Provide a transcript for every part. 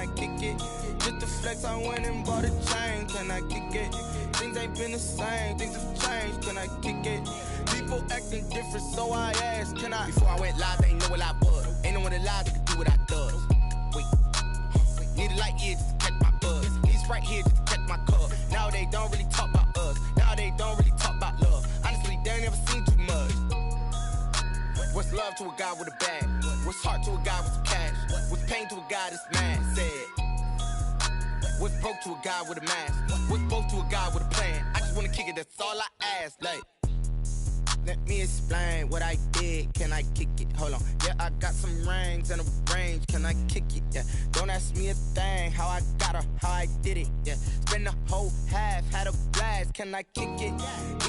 I kick it? Just to flex, I went and bought a chain, can I kick it? Things ain't been the same, things have changed, can I kick it? People acting different, so I asked, can I? Before I went live, they ain't know what I was. Ain't no one alive that could do what I does. Wait, need a light here just to catch my buzz. He's right here just to catch my cup. Now they don't really talk about us. Now they don't really talk about love. Honestly, they ain't never seen too much. What's love to a guy with a bag? What's heart to a guy with some cash? What's pain to a guy that's mad? Said. What's broke to a guy with a mask? What's both to a guy with a plan? I just wanna kick it, that's all I ask. Like, let me explain what I did. Can I kick it? Hold on. Yeah, I got some rings and a range. Can I kick it? Yeah. Don't ask me a thing. How I got her, how I did it. Yeah. Spend the whole half, had a blast. Can I kick it?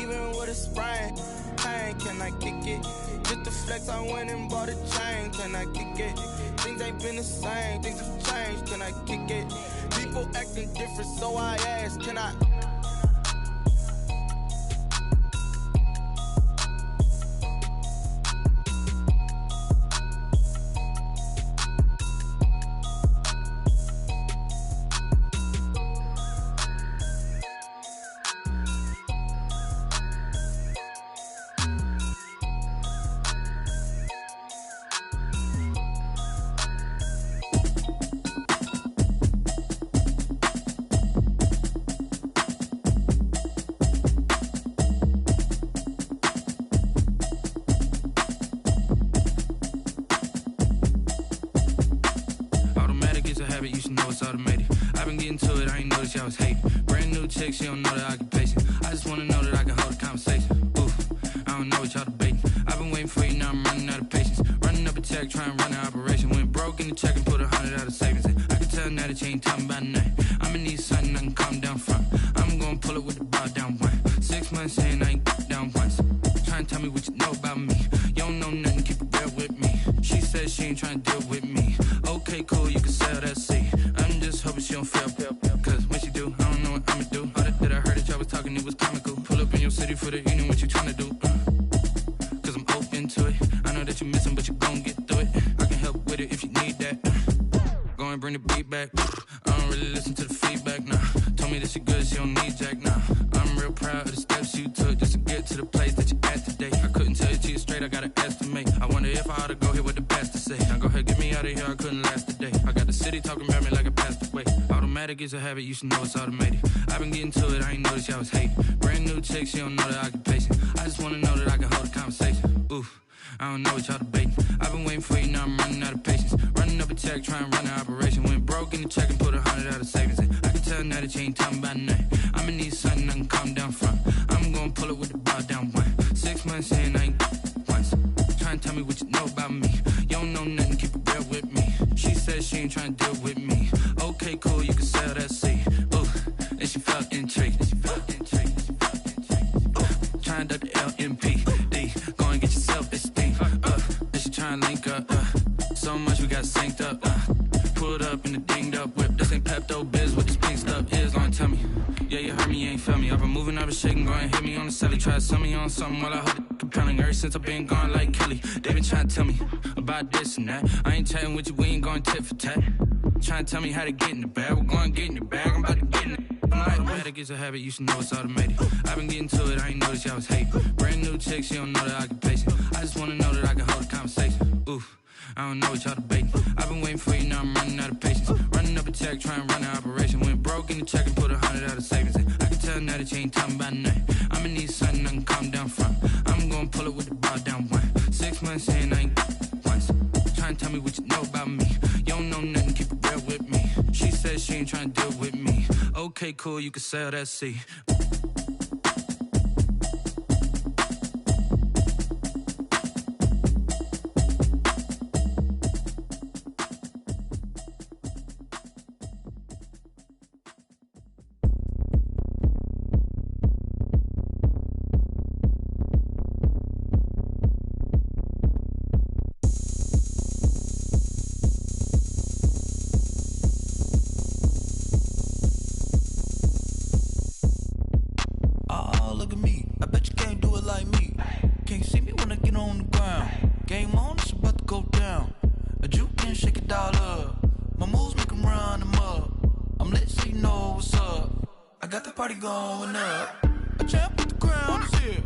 Even with a sprain, pain. Can I kick it? Just to flex, I went and bought a chain. Can I kick it? Things ain't been the same. Things have changed. Can I kick it? People acting different, so I asked, can I? You should know it's automated. I've been getting to it, I ain't noticed y'all was hating. Brand new chick, she don't know the occupation. I just wanna know that I can hold a conversation. Oof, I don't know what y'all debating. I've been waiting for you, now I'm running out of patience. Running up a check, trying to run an operation. Went broke in the check and put 100 out of savings in. I can tell now that you ain't talking about nothing. I'ma need something I can calm down from. I'm gonna pull it with the bar down one. 6 months saying I ain't down once. Trying to tell me what you know about me. You don't know nothing, keep it real with me. She said she ain't trying to deal with me. Okay, cool, you can sell that seat. I'm just hoping she don't fail. Cause when she do, I don't know what I'ma do. All that I heard that y'all was talking, it was comical. Pull up in your city for the evening, what you tryna do? Cause I'm open to it. I know that you missing, but you gon' get through it. I can help with it if you need that. Go and bring the beat back. I don't really listen to the feedback, nah. Told me that she good, she don't need jack, nah. I'm real proud of the steps you took just to get to the place that you at today. I couldn't tell you to you straight, I gotta estimate. I wonder if I ought to go here with the best to say. Now go ahead, get me out of here, I couldn't last a day. I got the city talking about me like I passed away. Automatic is a habit, you should know it's automated. I've been getting to it, I ain't noticed y'all was hating. Brand new chick, she don't know the occupation. I just wanna know that I can hold a conversation. Oof, I don't know what y'all debating. I've been waiting for you, now I'm running out of patience. Running up a check, trying to run an operation. Went broke in the check and put 100 out of savings in. I can tell now that you ain't talking about nothing. I'ma need something I can calm down from. I'm gonna pull it with the bar down one. 6 months saying I ain't once. Trying to tell me what you know about me. You don't know nothing, keep it real with me. She said she ain't trying to deal with me. Okay, cool, you can sell that seat. Ooh, and she felt intrigued. Trying to duck the LMPD. Go and get your self-esteem. And she trying to link up. So much we got synced up. Pulled up in the dinged up whip. This ain't Pepto-Biz, what this pink stuff is. Gonna tell me. Yeah, you heard me, you ain't felt me. I've been moving, I've been shaking, go and hit me on the celly. Try to sell me on something while I hold it compelling. Ever since I've been gone like Kelly, they been trying to tell me about this and that. I ain't chatting with you, we ain't going tit for tat. Trying to tell me how to get in the bag. We're going to get in the bag, I'm about to get in it. Automatic is a habit, you should know it's automated. I've been getting to it, I ain't noticed y'all was hating. Brand new chick, she don't know the occupation. I just wanna know that I can hold a conversation. Oof, I don't know what y'all debating. I've been waiting for you, now I'm running out of patience. Running up a check, trying to run an operation. Went broke in the check and put 100 out of savings in. I can tell now that you ain't talking about nothing. I'ma need something I can calm down from. I'm gonna pull it with the bar down one. 6 months saying I ain't once. Trying to tell me what you know about me. You don't know nothing, keep it real with me. She said she ain't trying to deal with me. Okay, cool, you can sell that seat. party going up. A champ with the crown is here.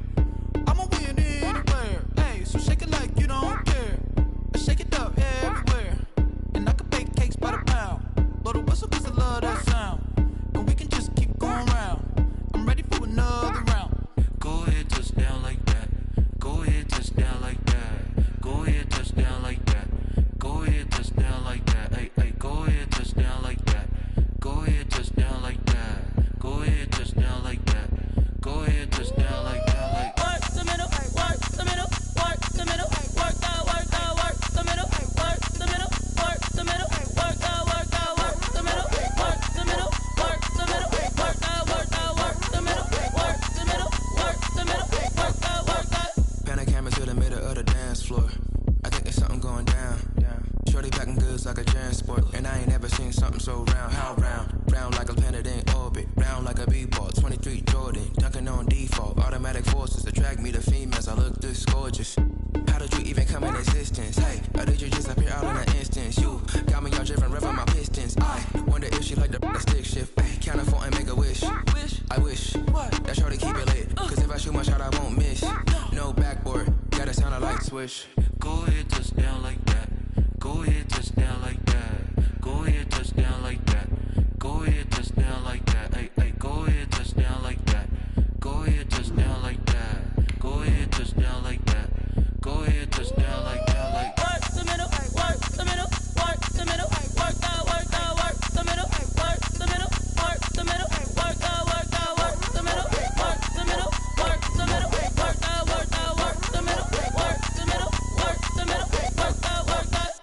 I'ma win anywhere. Hey, so shake it like you don't care. I shake it up everywhere. And I can bake cakes by the pound. Blow the whistle 'cause I love that sound. And we can just keep going round. I'm ready for another round. Go ahead, touch down like that. Go ahead, touch down like that. Go ahead, touch down like that. Go ahead, touch down like that. Hey, hey, go ahead, touch down like that. Go ahead, touch down like that. Go ahead, touch down like that. Go ahead, touch down like that. Like work the middle, work the middle, work the middle, work that, work that, work the middle, work the middle, work the middle, work that, work that, work the middle, work the middle, work the middle, work that, work that, work the middle, work the middle, work the middle, work that, work that. Pan a camera to the middle of the dance floor. I think there's something going down. Shorty packing goods like a transport, and I ain't never seen something so round. How round? Round like a planet in orbit, round like a b-ball. 23 Jordan, dunking on default. Automatic forces attract me to females. I look this gorgeous. How did you even come in existence? Hey, or did you just appear out in an instance? You got me all driven, revving my pistons. I wonder if she like the stick shift. Hey, count it for and make a wish. I wish that shorty keep it lit, 'cause if I shoot my shot, I won't miss. No backboard, gotta sound a light switch. go ahead, touch down like that. Go ahead, touch down like that. Go ahead, touch down like that. Go ahead, touch down like that. Hey, hey, go ahead, touch down like that. Go ahead, touch down like that. Go ahead, touch down like that. Go ahead, touch down like that. Like work the middle, work the middle, work the middle, work that, work that, work the middle, work the middle, work the middle, work that, work that, work the middle, work the middle, work the middle, work that, work that, work the middle, work the middle, work the middle, work that, work that.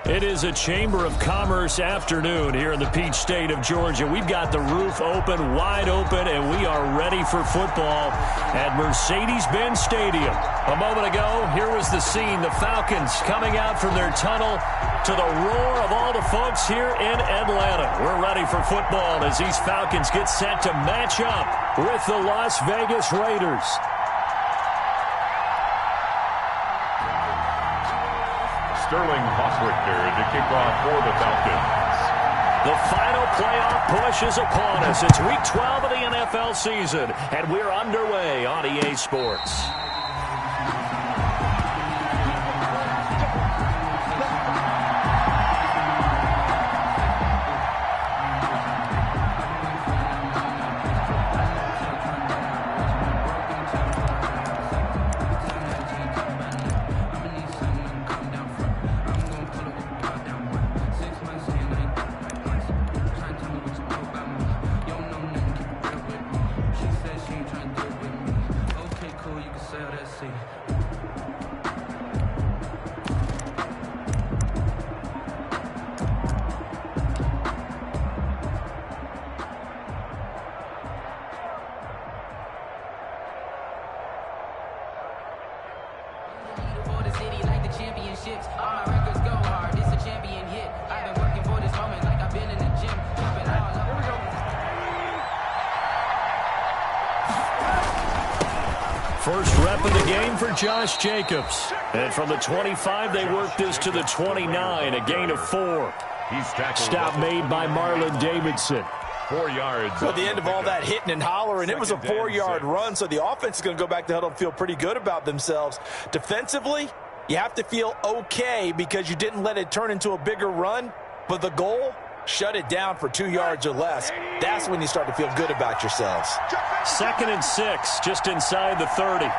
It is a Chamber of Commerce afternoon here in the Peach State of Georgia. We've got the roof open, wide open, and we are ready for football at Mercedes-Benz Stadium. A moment ago, here was the scene. The Falcons coming out from their tunnel to the roar of all the folks here in Atlanta. We're ready for football as these Falcons get set to match up with the Las Vegas Raiders. Sterling Hosrichter to kick off for the Falcons. The final playoff push is upon us. It's Week 12 of the NFL season, and we're underway on EA Sports. First rep of the game for Josh Jacobs. And from the 25, they work this to the 29, a gain of 4. Stop made by Marlon Davidson. 4 yards. So at the end of all that hitting and hollering, it was a 4-yard run, so the offense is going to go back to huddle and feel pretty good about themselves. Defensively, you have to feel okay because you didn't let it turn into a bigger run, but the goal, shut it down for 2 yards or less. That's when you start to feel good about yourselves. 2nd and 6, just inside the 30.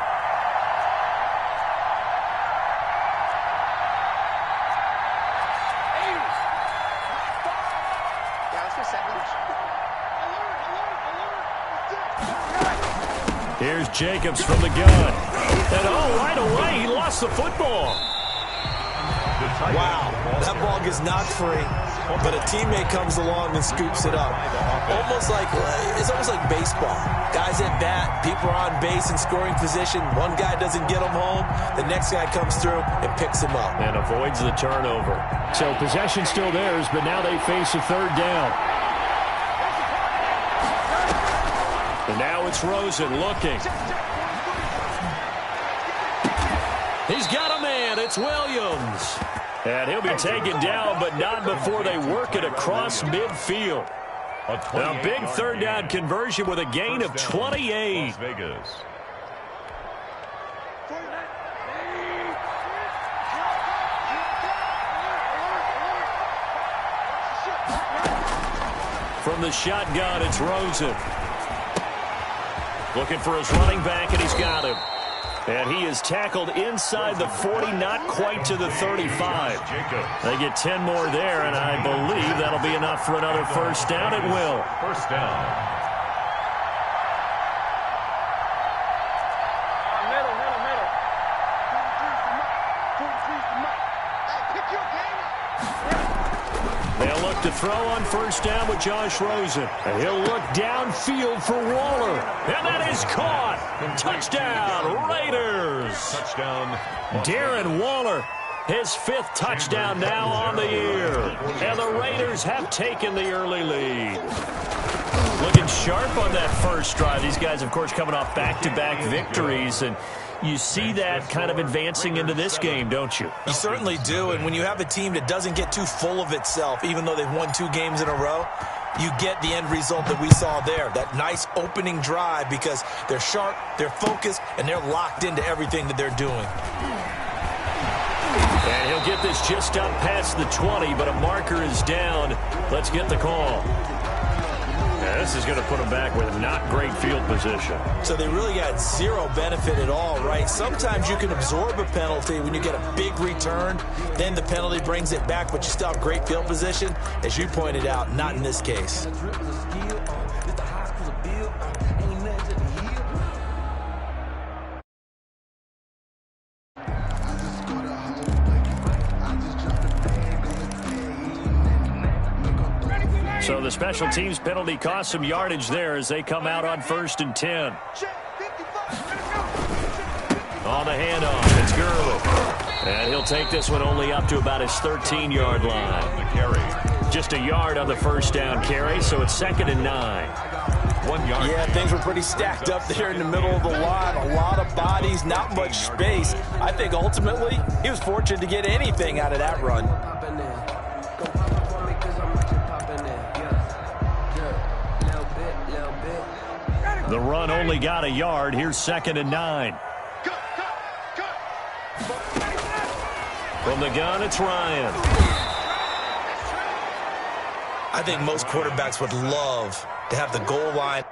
Here's Jacobs from the gun. And right away, he lost the football. Wow, that ball gets knocked free. but a teammate comes along and scoops it up. It's almost like baseball. Guys at bat, people are on base in scoring position. One guy doesn't get them home. The next guy comes through and picks him up. And avoids the turnover. So possession still theirs, but now they face a third down. And now it's Rosen looking. He's got a man. It's Williams. And he'll be taken down, but not before they work it across midfield. A big third down conversion with a gain of 28. Las Vegas. From the shotgun, it's Rosen. Looking for his running back, and he's got him. And he is tackled inside the 40, not quite to the 35. They get 10 more there, and I believe that'll be enough for another first down. It will. First down. They'll look to throw on first down with Josh Rosen. And he'll look downfield for Waller. And that is caught. Touchdown, Raiders. Touchdown. Darren Waller, his fifth touchdown now on the year. And the Raiders have taken the early lead. Looking sharp on that first drive. These guys, of course, coming off back-to-back victories. And you see that kind of advancing into this game, don't you? You certainly do, and when you have a team that doesn't get too full of itself, even though they've won 2 games in a row, you get the end result that we saw there, that nice opening drive, because they're sharp, they're focused, and they're locked into everything that they're doing. And he'll get this just up past the 20, but a marker is down. Let's get the call. Yeah, this is going to put them back with not great field position. So they really got zero benefit at all, right? Sometimes you can absorb a penalty when you get a big return. Then the penalty brings it back, but you still have great field position. As you pointed out, not in this case. So the special teams penalty cost some yardage there as they come out on 1st and 10. On the handoff, it's Gurley. And he'll take this one only up to about his 13-yard line. Just a yard on the first down carry, so it's 2nd and 9. 1 yard. Yeah, things were pretty stacked up there in the middle of the line. A lot of bodies, not much space. I think ultimately he was fortunate to get anything out of that run. The run only got a yard. Here's 2nd and 9. From the gun, it's Ryan. I think most quarterbacks would love to have the goal line.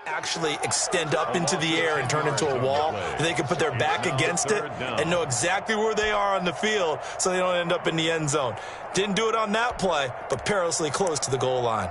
Actually extend up into the air and turn into a wall. They can put their back against it and know exactly where they are on the field so they don't end up in the end zone. Didn't do it on that play, but perilously close to the goal line.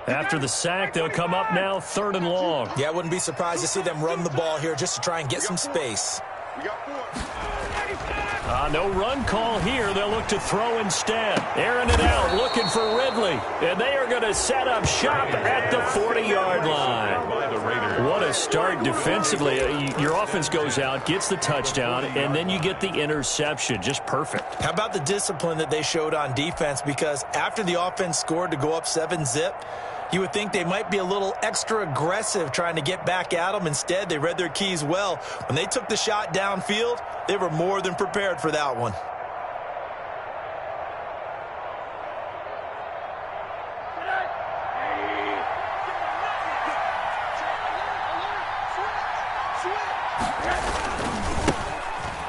After the sack, they'll come up now 3rd and long. Yeah, I wouldn't be surprised to see them run the ball here just to try and get some space. No run call here. They'll look to throw instead. Airing it out, looking for Ridley. And they are going to set up shop at the 40-yard line. What a start defensively. Your offense goes out, gets the touchdown, and then you get the interception. Just perfect. How about the discipline that they showed on defense? Because after the offense scored to go up 7-zip, you would think they might be a little extra aggressive trying to get back at them. Instead, they read their keys well. When they took the shot downfield, they were more than prepared for that one.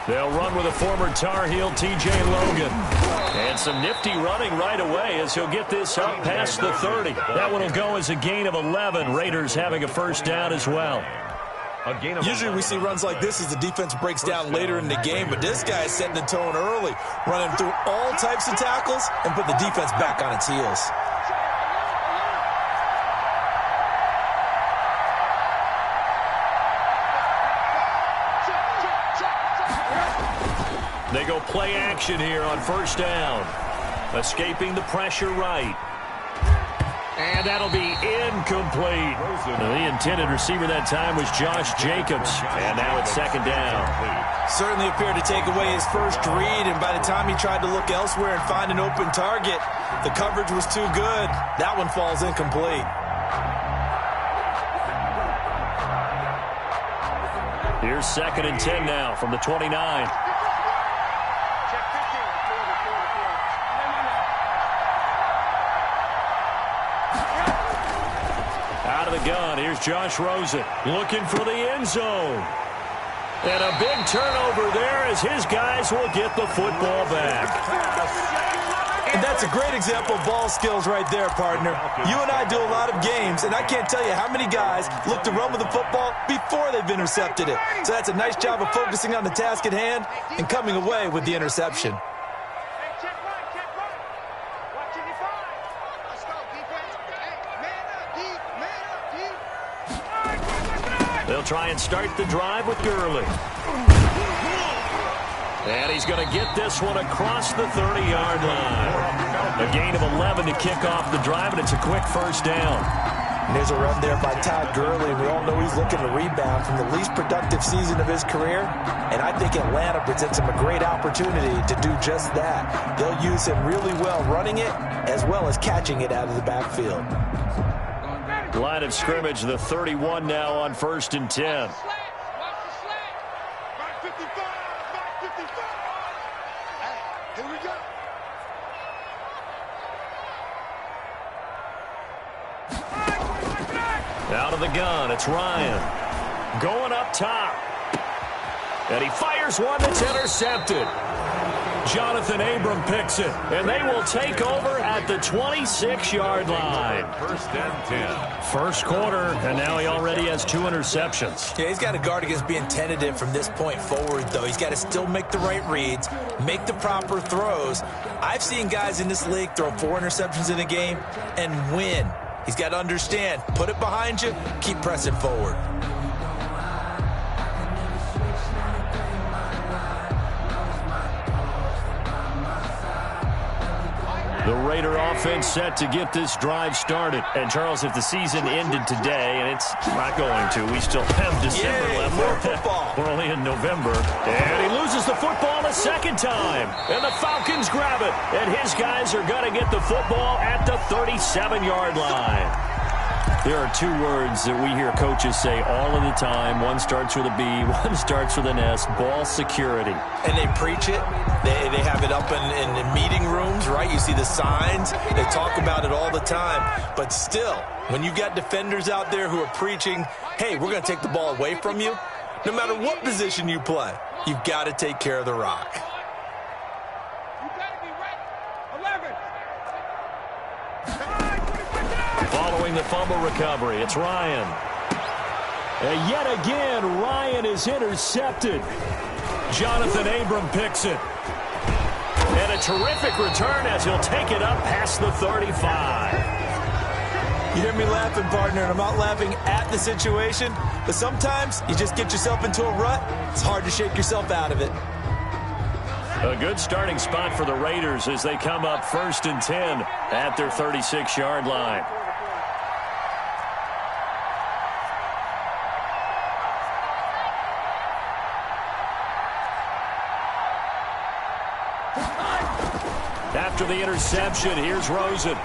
They'll run with a former Tar Heel, T.J. Logan. And some nifty running right away as he'll get this up past the 30. That one will go as a gain of 11. Raiders having a first down as well. Usually we see runs like this as the defense breaks down later in the game, but this guy is setting the tone early, running through all types of tackles and put the defense back on its heels. They go play action here on first down. Escaping the pressure right. And that'll be incomplete. The intended receiver that time was Josh Jacobs. And now it's second down. Certainly appeared to take away his first read, and by the time he tried to look elsewhere and find an open target, the coverage was too good. That one falls incomplete. Here's 2nd and 10 now from the 29. Out of the gun, here's Josh Rosen looking for the end zone. And a big turnover there as his guys will get the football back. And that's a great example of ball skills right there, partner. You and I do a lot of games, and I can't tell you how many guys look to run with the football before they've intercepted it. So that's a nice job of focusing on the task at hand and coming away with the interception. They'll try and start the drive with Gurley. And he's going to get this one across the 30-yard line. A gain of 11 to kick off the drive, and it's a quick first down. And there's a run there by Todd Gurley. We all know he's looking to rebound from the least productive season of his career. And I think Atlanta presents him a great opportunity to do just that. They'll use him really well running it as well as catching it out of the backfield. Line of scrimmage, the 31 now on 1st and 10. Out of the gun, it's Ryan. Going up top. And he fires one that's intercepted. Jonathan Abram picks it, and they will take over at the 26-yard line. 1st and 10. First quarter, and now he already has 2 interceptions. Yeah, he's got to guard against being tentative from this point forward, though. He's got to still make the right reads, make the proper throws. I've seen guys in this league throw 4 interceptions in a game and win. He's got to understand, put it behind you, keep pressing forward. The Raider offense set to get this drive started. And, Charles, if the season ended today, and it's not going to, we still have December left. More football. We're only in November. And he loses the football a second time. And the Falcons grab it. And his guys are going to get the football at the 37-yard line. There are 2 words that we hear coaches say all of the time. One starts with a B, one starts with an S, ball security. And they preach it. They have it up in meeting rooms, right? You see the signs. They talk about it all the time. But still, when you got defenders out there who are preaching, hey, we're going to take the ball away from you, no matter what position you play, you've got to take care of the rock. Following the fumble recovery, it's Ryan. And yet again, Ryan is intercepted. Jonathan Abram picks it. And a terrific return as he'll take it up past the 35. You hear me laughing, partner, and I'm not laughing at the situation, but sometimes you just get yourself into a rut. It's hard to shake yourself out of it. A good starting spot for the Raiders as they come up 1st and 10 at their 36-yard line. After the interception, here's Rosen.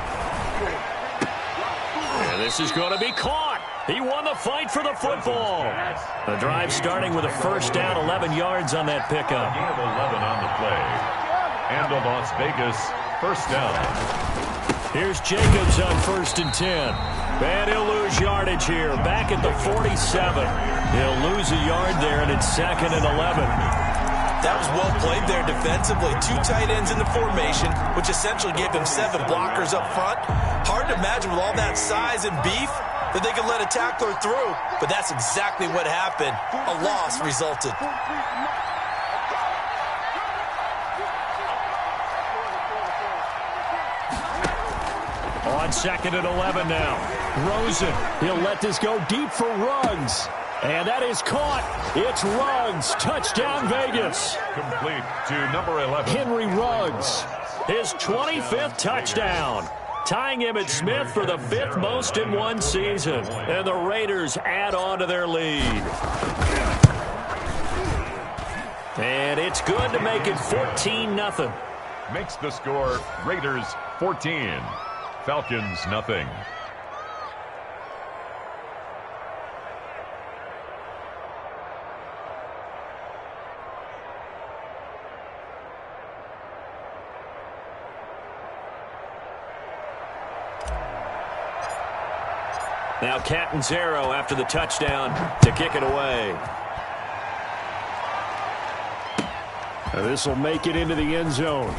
And this is going to be caught. He won the fight for the football. The drive starting with a first down, 11 yards on that pickup. Gain of 11 on the play. And the Las Vegas first down. Here's Jacobs on 1st and 10. And he'll lose yardage here. Back at the 47. He'll lose a yard there, and it's 2nd and 11. That was well played there defensively. 2 tight ends in the formation, which essentially gave them 7 blockers up front. Hard to imagine with all that size and beef that they could let a tackler through. But that's exactly what happened. A loss resulted. On 2nd and 11 now. Rosen, he'll let this go deep for Ruggs. And that is caught. It's Ruggs. Touchdown, Vegas. Complete to number 11. Henry Ruggs. His 25th touchdown. Tying Emmitt Smith for the 5th most in one season. And the Raiders add on to their lead. And it's good to make it 14-0. Makes the score Raiders 14. Falcons nothing. Now Catanzaro after the touchdown to kick it away. This will make it into the end zone.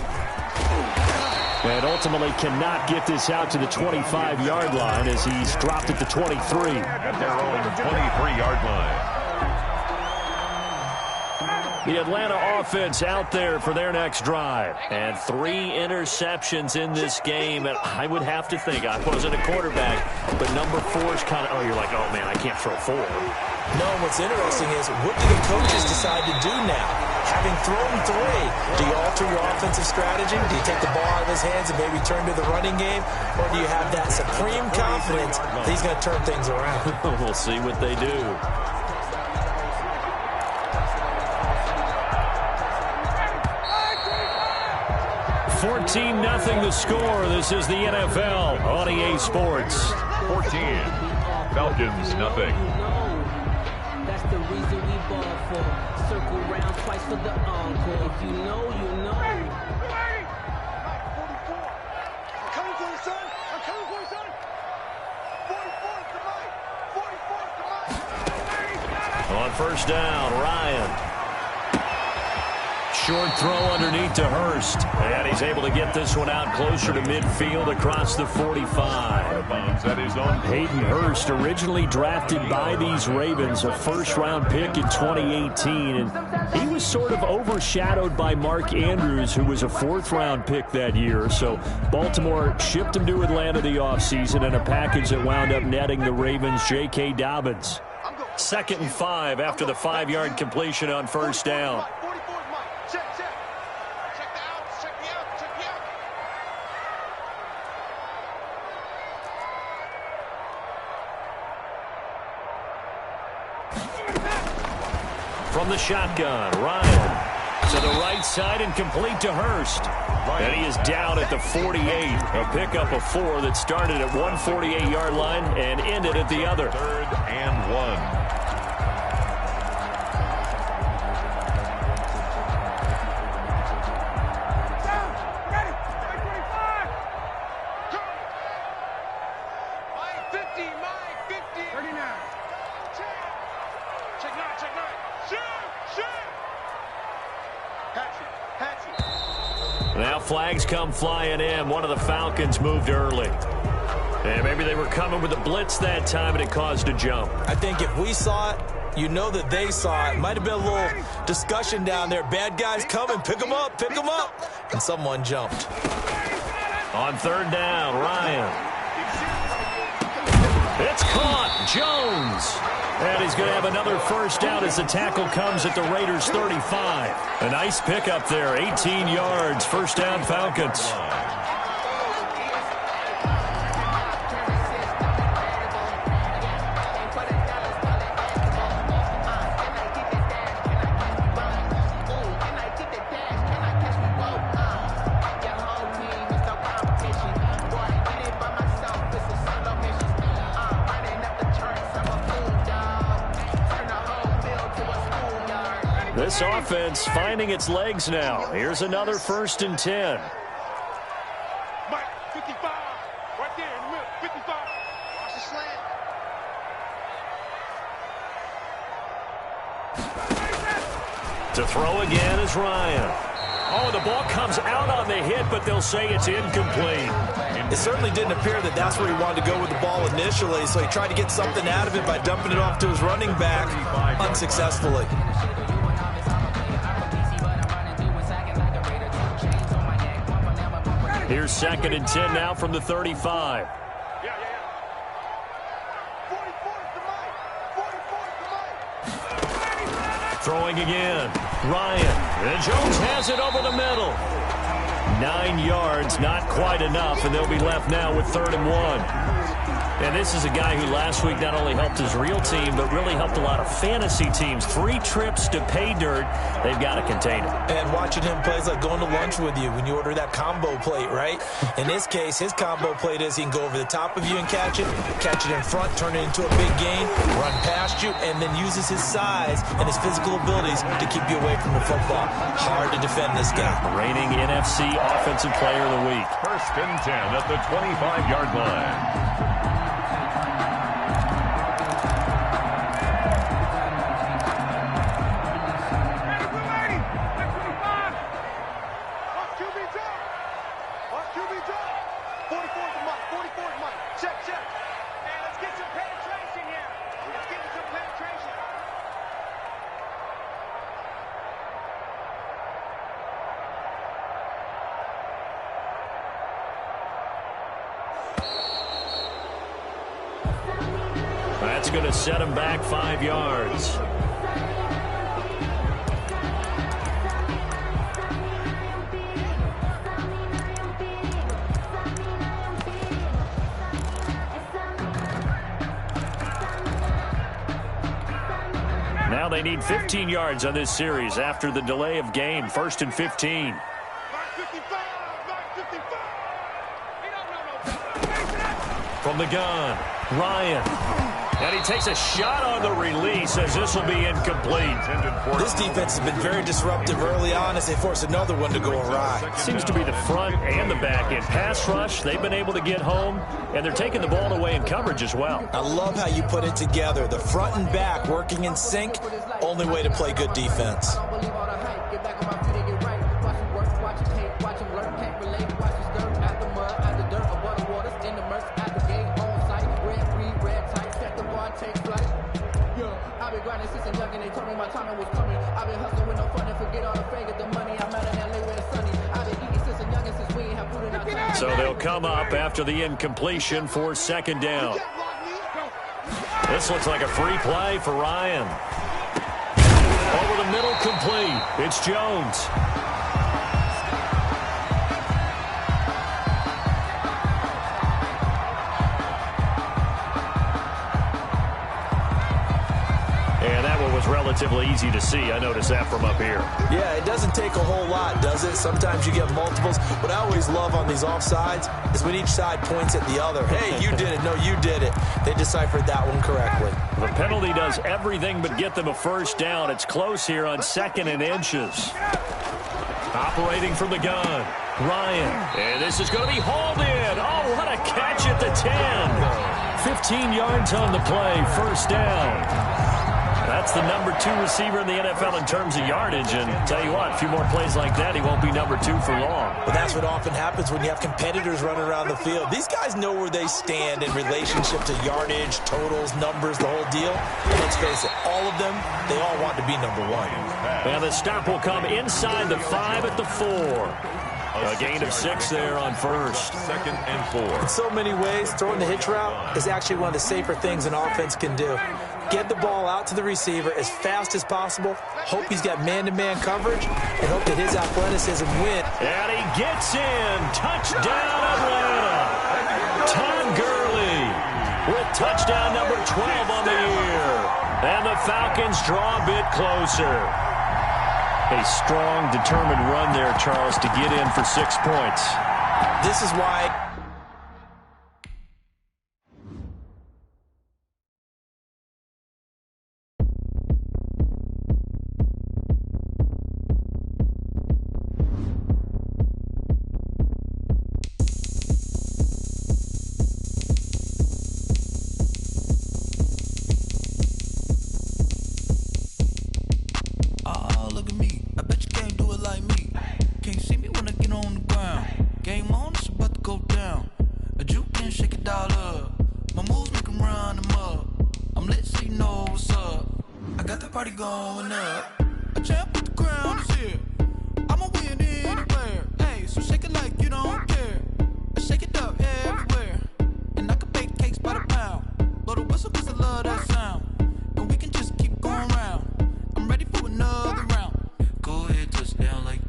And ultimately cannot get this out to the 25-yard line as he's dropped at the 23. At their own 23-yard line. The Atlanta offense out there for their next drive. And 3 interceptions in this game. And I would have to think, I wasn't a quarterback, but number 4 is kind of, oh, you're like, oh, man, I can't throw 4. No, what's interesting is, what do the coaches decide to do now? Having thrown 3, do you alter your offensive strategy? Do you take the ball out of his hands and maybe turn to the running game? Or do you have that supreme confidence that he's going to turn things around? We'll see what they do. 14-0 the score. This is the NFL on EA Sports. 14. Falcons nothing. That's the reason we ball for. Circle round twice for the encore. If you know, you know. I'm coming for you, son. I'm coming for you, son. 44 to Mike. 44 to Mike. On first down, Ryan. Short throw underneath to Hurst. And he's able to get this one out closer to midfield across the 45. Hayden Hurst, originally drafted by these Ravens, a first-round pick in 2018. And he was sort of overshadowed by Mark Andrews, who was a 4th-round pick that year. So Baltimore shipped him to Atlanta the offseason in a package that wound up netting the Ravens J.K. Dobbins. 2nd and 5 after the 5-yard completion on first down. From the shotgun, Ryan to the right side and complete to Hurst. And he is down at the 48. A pickup of 4 that started at 148-yard line and ended at the other. 3rd and 1. Now flags come flying in. One of the Falcons moved early. And maybe they were coming with a blitz that time and it caused a jump. I think if we saw it, you know that they saw it. Might have been a little discussion down there. Bad guys coming. Pick them up. Pick them up. And someone jumped. On 3rd down, Ryan. It's caught. Jones. And he's going to have another first down as the tackle comes at the Raiders' 35. A nice pickup there. 18 yards. First down, Falcons. This offense finding its legs now. Here's another 1st and 10. Mike, 55, right there in the middle, 55. Watch the slant. To throw again is Ryan. Oh, the ball comes out on the hit, but they'll say it's incomplete. It certainly didn't appear that that's where he wanted to go with the ball initially, so he tried to get something out of it by dumping it off to his running back unsuccessfully. Here's 2nd and 10 now from the 35. Throwing again. Ryan. And Jones has it over the middle. 9 yards, not quite enough, and they'll be left now with 3rd and 1. And this is a guy who last week not only helped his real team, but really helped a lot of fantasy teams. 3 trips to pay dirt. They've got to contain it. And watching him play is like going to lunch with you when you order that combo plate, right? In this case, his combo plate is he can go over the top of you and catch it in front, turn it into a big gain, run past you, and then uses his size and his physical abilities to keep you away from the football. Hard to defend this guy. Reigning NFC Offensive Player of the Week. 1st and 10 at the 25-yard line. That's going to set him back 5 yards. Now they need 15 yards on this series after the delay of game. 1st and 15. From the gun, Ryan. And he takes a shot on the release as this will be incomplete. This defense has been very disruptive early on as they force another one to go awry. Seems to be the front and the back end. Pass rush, they've been able to get home, and they're taking the ball away in coverage as well. I love how you put it together. The front and back working in sync, only way to play good defense. So they'll come up after the incompletion for 2nd down. This looks like a free play for Ryan. Over the middle, complete. It's Jones. And that one was relatively easy to see. I noticed that from up here. Yeah, it doesn't take a whole lot, does it? Sometimes you get multiples. What I always love on these offsides is when each side points at the other. Hey, you did it. No, you did it. They deciphered that one correctly. The penalty does everything but get them a first down. It's close here on 2nd and inches. Operating from the gun, Ryan. And this is going to be hauled in. Oh, what a catch at the 10. 15 yards on the play, first down. That's the number 2 receiver in the NFL in terms of yardage. And tell you what, a few more plays like that, he won't be number 2 for long. But that's what often happens when you have competitors running around the field. These guys know where they stand in relationship to yardage, totals, numbers, the whole deal. And let's face it, all of them, they all want to be number 1. And the stop will come inside the 5 at the 4. A gain of 6 there on first. 2nd and 4. In so many ways, throwing the hitch route is actually one of the safer things an offense can do. Get the ball out to the receiver as fast as possible, hope he's got man-to-man coverage, and hope that his athleticism wins. And he gets in. Touchdown, Atlanta. Todd Gurley with touchdown number 12 on the year. And the Falcons draw a bit closer. A strong, determined run there, Charles, to get in for 6 points. This is why... Go ahead, touchdown like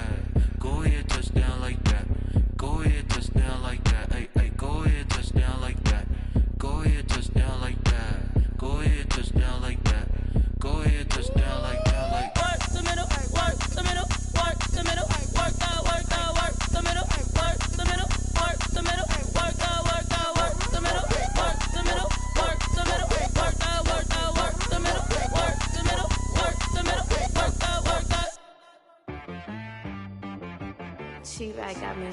that. Go ahead, touchdown like that. Go ahead, touchdown like that. Go ahead, touchdown like that. Hey, hey, go ahead, touchdown like that. Go ahead, touchdown like that. Go ahead, touchdown like that. Go ahead, touchdown like that. Like work the middle, work the middle, work the middle, work out, work out, work the middle, work the middle, work the middle, work out, work out, work the middle, work the middle, work the middle, work out, work out, work the middle, work the middle, work the middle, work out, work out. She right got me.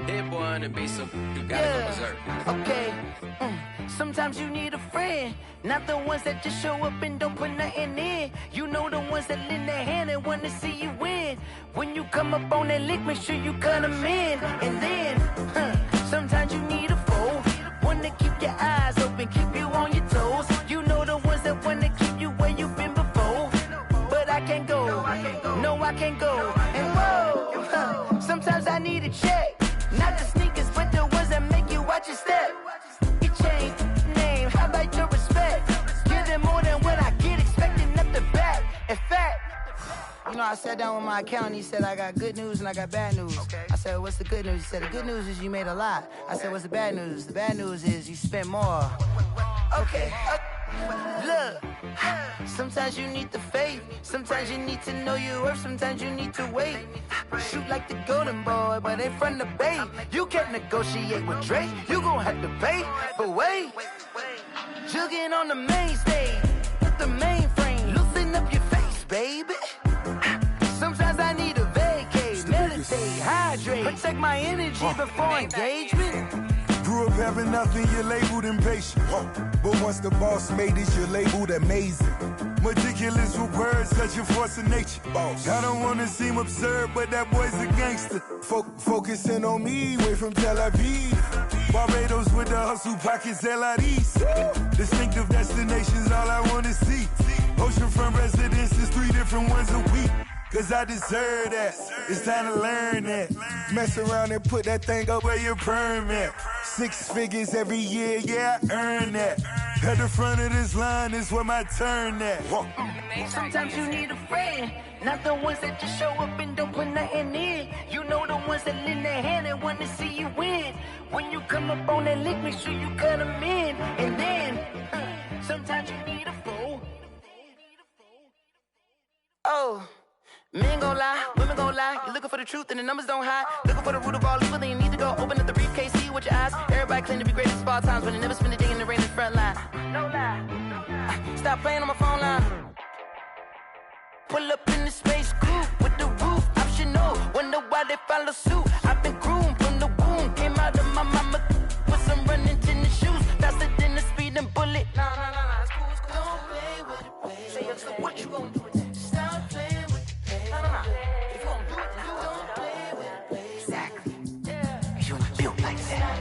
Dead boy on the beat, so you gotta go berserk. Okay. Sometimes you need a friend, not the ones that just show up and don't put nothing in. You know the ones that lend their hand and want to see you win. When you come up on that lick, make sure you cut them in. And then, sometimes you need a foe, one to keep your eyes open, keep you on your toes. You know the ones that want to keep you where you've been before. But I can't go, no I can't go. And whoa, sometimes I need a check. Not the sneakers, but the ones that make you watch your step. Your chain, name, how about your respect? Give them more than what I get, expecting up the back. In fact, you know, I sat down with my accountant, he said, I got good news and I got bad news. Okay. I said, what's the good news? He said, the good news is you made a lot. I said, what's the bad news? The bad news is you spent more. Okay. Look, sometimes you need the faith, sometimes you need to know your worth, sometimes you need to wait. Shoot like the golden boy, but ain't from the bay. You can't negotiate with Drake, you gon' have to pay. But wait, jugging on the main stage, with the mainframe, loosen up your face, baby. Sometimes I need a vacate, meditate, hydrate, protect my energy before engagement. Grew up having nothing, you're labeled impatient. But once the boss made it, you're labeled amazing. Meticulous with words, such a force of nature. I don't wanna seem absurd, but that boy's a gangster. Focusing on me, way from Tel Aviv. Barbados with the hustle pockets, LIDs. Distinctive destinations, all I wanna see. Oceanfront residences, 3 different ones a week. Cause I deserve that, it's time to learn that. Mess around and put that thing up where your perm at. 6 figures every year, yeah, I earn that. At the front of this line is where my turn at. Sometimes you need a friend, not the ones that just show up and don't put nothing in. You know the ones that lend their hand and want to see you win. When you come up on that lick, make sure you cut them in. And then, sometimes you need a fool. Oh, men gon' lie, women gon' lie. You're looking for the truth and the numbers don't hide. Looking for the root of all evil, then you need to go open up the briefcase, see with your eyes. Everybody claim to be greatest of all times, but they never spend a day in the rain in the front line. No lie. Stop playing on my phone line. Pull up in the space coupe with the roof optional. Wonder why they follow suit. I've been groomed from the womb. Came out of my mama with some running tennis shoes. Faster than the speeding bullet. Nah, it's cool, it's cool. Don't play with it, baby. Say, yo, so what you gonna do with it? Stop playing with it, baby. Nah. If you gonna do it, then you don't play with it, baby. Exactly. Yeah. You ain't built like that.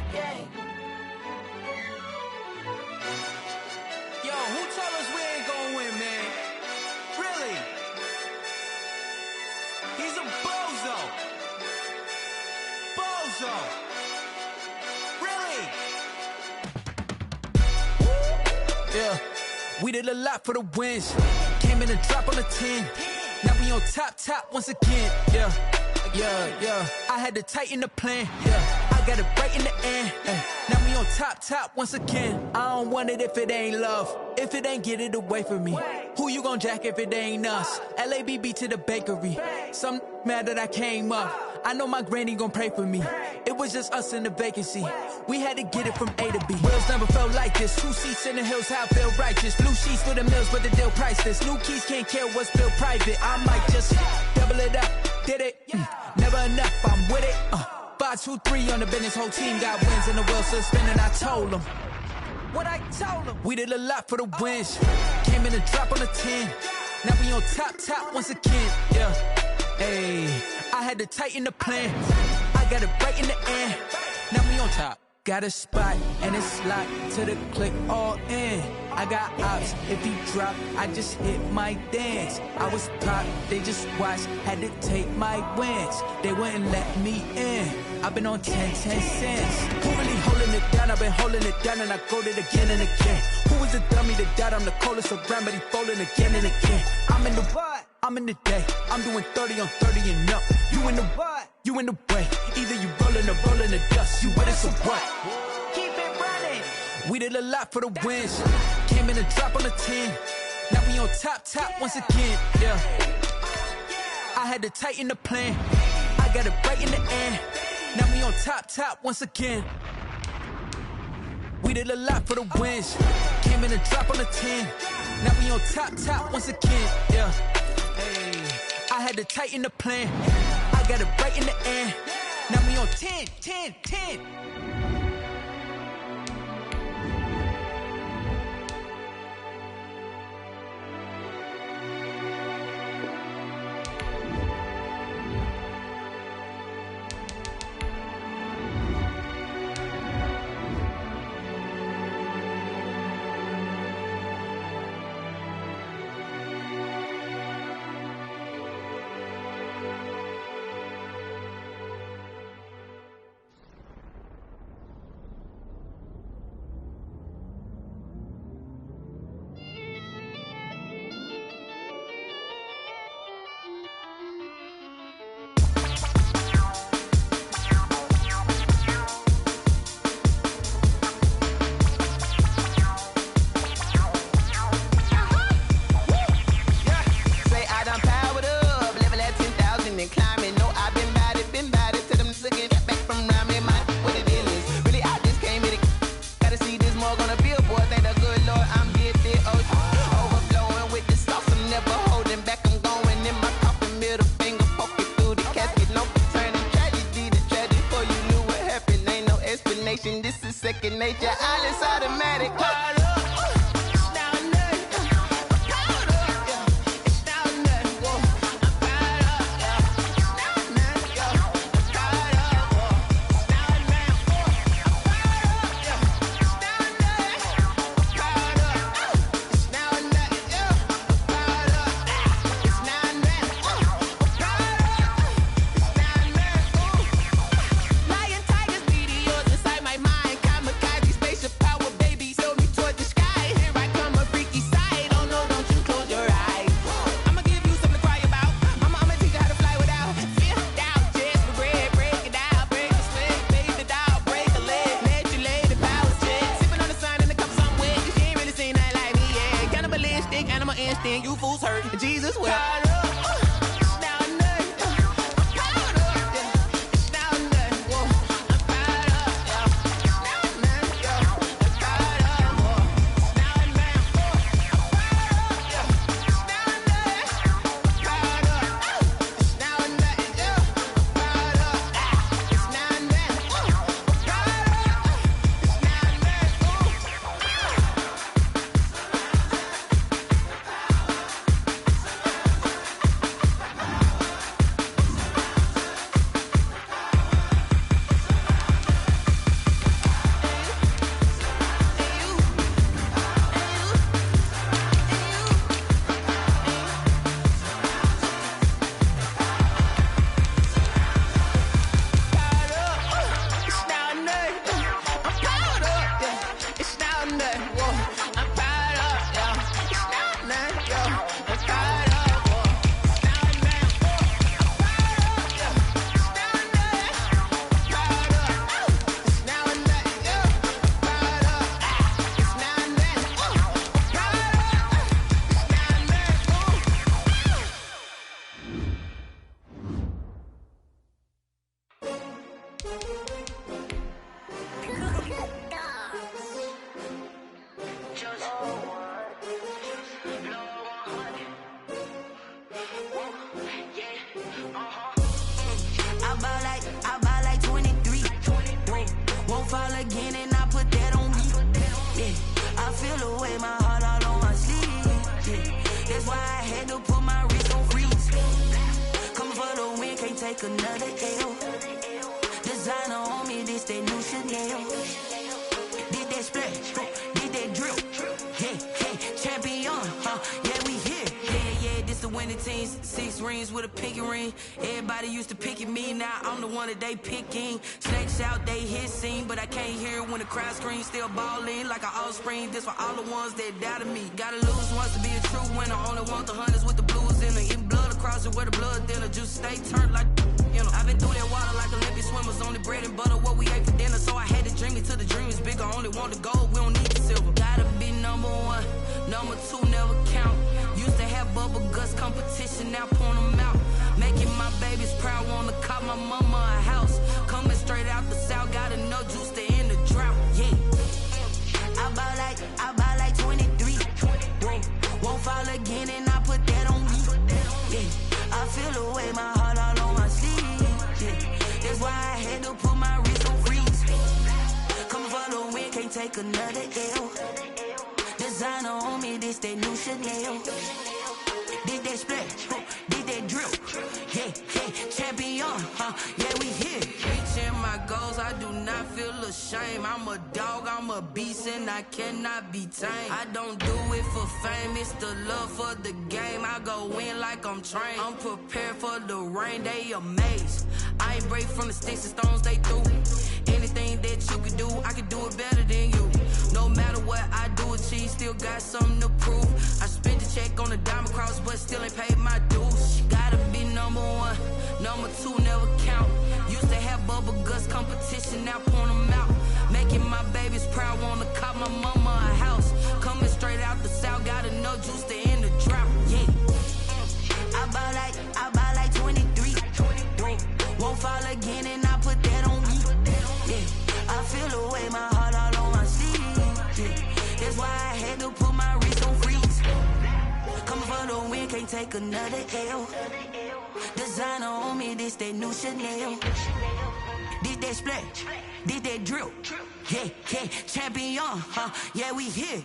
Yo, who told us we ain't gonna win, man? Really? He's a bozo. Bozo. Really? Yeah, we did a lot for the wins. Came in a drop on the 10. Now we on top once again. Yeah. I had to tighten the plan. Yeah, I got it right in the end. Now we on top once again. I don't want it if it ain't love. If it ain't, get it away from me. Who you gon' jack if it ain't us? LABB to the bakery. Some mad that I came up. I know my granny gon' pray for me. It was just us in the vacancy. We had to get it from A to B. Wheels never felt like this. 2 seats in the hills, how I feel righteous. Blue sheets for the mills, but the deal priceless. New keys can't care what's built private. I might just double it up. Did it? Never enough, I'm with it. 5, 2, 3 on the business. Whole team got wins and the wheels still spinning. I told them what I told them. We did a lot for the wins. Came in a drop on the 10. Now we on top once again. Yeah. Hey, I had to tighten the plan. I got it right in the end. Now we on top. Got a spot and it's locked to the click all in. I got ops, if he drop, I just hit my dance. I was pop, they just watched, had to take my wins. They wouldn't let me in. I've been on 10 cents. Who really holding it down? I've been holding it down and I go it again and again. Who was the dummy that died? I'm the coldest around, but he folding again and again. I'm in the what? I'm in the day. I'm doing 30 on 30 and up. You in the what? You in the way. Either you rolling or rolling the dust. You with us or what? Keep it running. We did a lot for the wins. Came in a drop on the 10. Now we on top once again. Yeah. I had to tighten the plan. I got it right in the end. Now we on top once again. We did a lot for the wins. Came in a drop on the 10. Now we on top once again. Yeah. Hey, I had to tighten the plan. I got it right in the end. Now we on 10. Nature, all is automatic. Lion, tigers, meteors inside my mind. Animalistic, animal instinct, you fools hurt. Jesus will. They picking snakes out, they hissing, but I can't hear when the crowd screams. Still balling like an offspring. This for all the ones that doubted me. Gotta lose once to be a true winner. Only want the hunters with the blues in it. Eating blood across it where the blood thinner. Juice stay turned like you know. I've been through that water like Olympic swimmers. Only bread and butter what we ate for dinner. So I had to dream it till the dream is bigger. Only want the gold, we don't need the silver. Gotta be number one, number two never count. Used to have bubble guts competition, now point them out. Making my babies proud, wanna call my mama a house. Coming straight out the south, gotta know juice to end the drought, yeah. I buy like 23. Won't fall again and I put that on me, yeah. I feel the way, my heart all on my sleeve, yeah. That's why I had to put my wrist on freeze. Coming for the win, can't take another L. Designer on me, this that new Chanel. Did that splash, did that drill, yeah, champion, yeah, we here. Reaching my goals, I do not feel ashamed. I'm a dog, I'm a beast, and I cannot be tamed. I don't do it for fame, it's the love for the game. I go in like I'm trained. I'm prepared for the rain, they amazed. I ain't break from the sticks and stones they threw. Anything that you can do, I can do it better than you. No matter what I do, achieve, still got something to prove. I spent the check on the diamond cross, but still ain't paid my dues. Gotta be number one, number two never count. Used to have bubble guts competition, now point them out. Making my babies proud, wanna call my mama a house. Coming straight out the south, gotta know juice to end the drought, yeah. I buy like 23. Won't fall again and I put that on me, yeah. I feel the way, my heart all on my sleeve, yeah. That's why I had to put my wrist on freeze. Coming for the win, can't take another L. Designer on me, this that new Chanel. Did that splash, did that drill, yeah, champion, yeah, we here.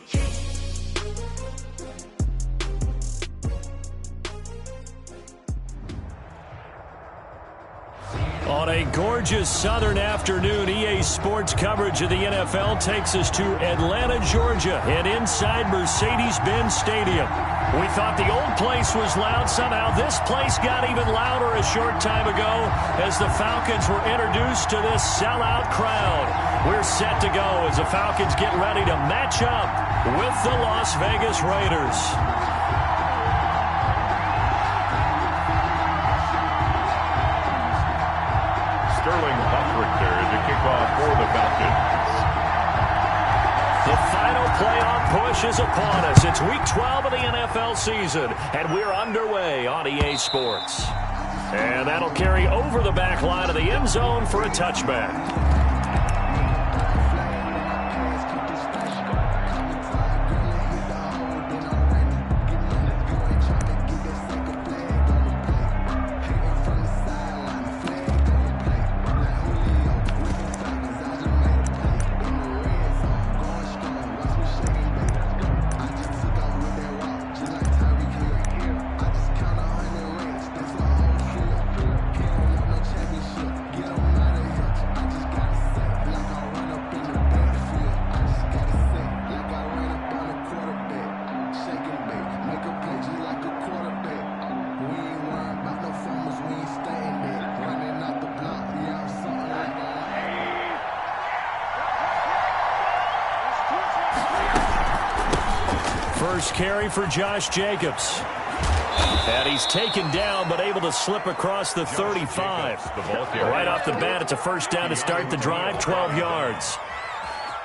On a gorgeous southern afternoon, EA Sports coverage of the NFL takes us to Atlanta, Georgia, and inside Mercedes-Benz Stadium. We thought the old place was loud. Somehow this place got even louder a short time ago as the Falcons were introduced to this sellout crowd. We're set to go as the Falcons get ready to match up with the Las Vegas Raiders. Sterling Hoffrichter to kick off for the Falcons. The final playoff push is upon us. It's week 12 of the NFL season, and we're underway on EA Sports. And that'll carry over the back line of the end zone for a touchback. First carry for Josh Jacobs. And he's taken down, but able to slip across the 35. Right off the bat, it's a first down to start the drive, 12 yards.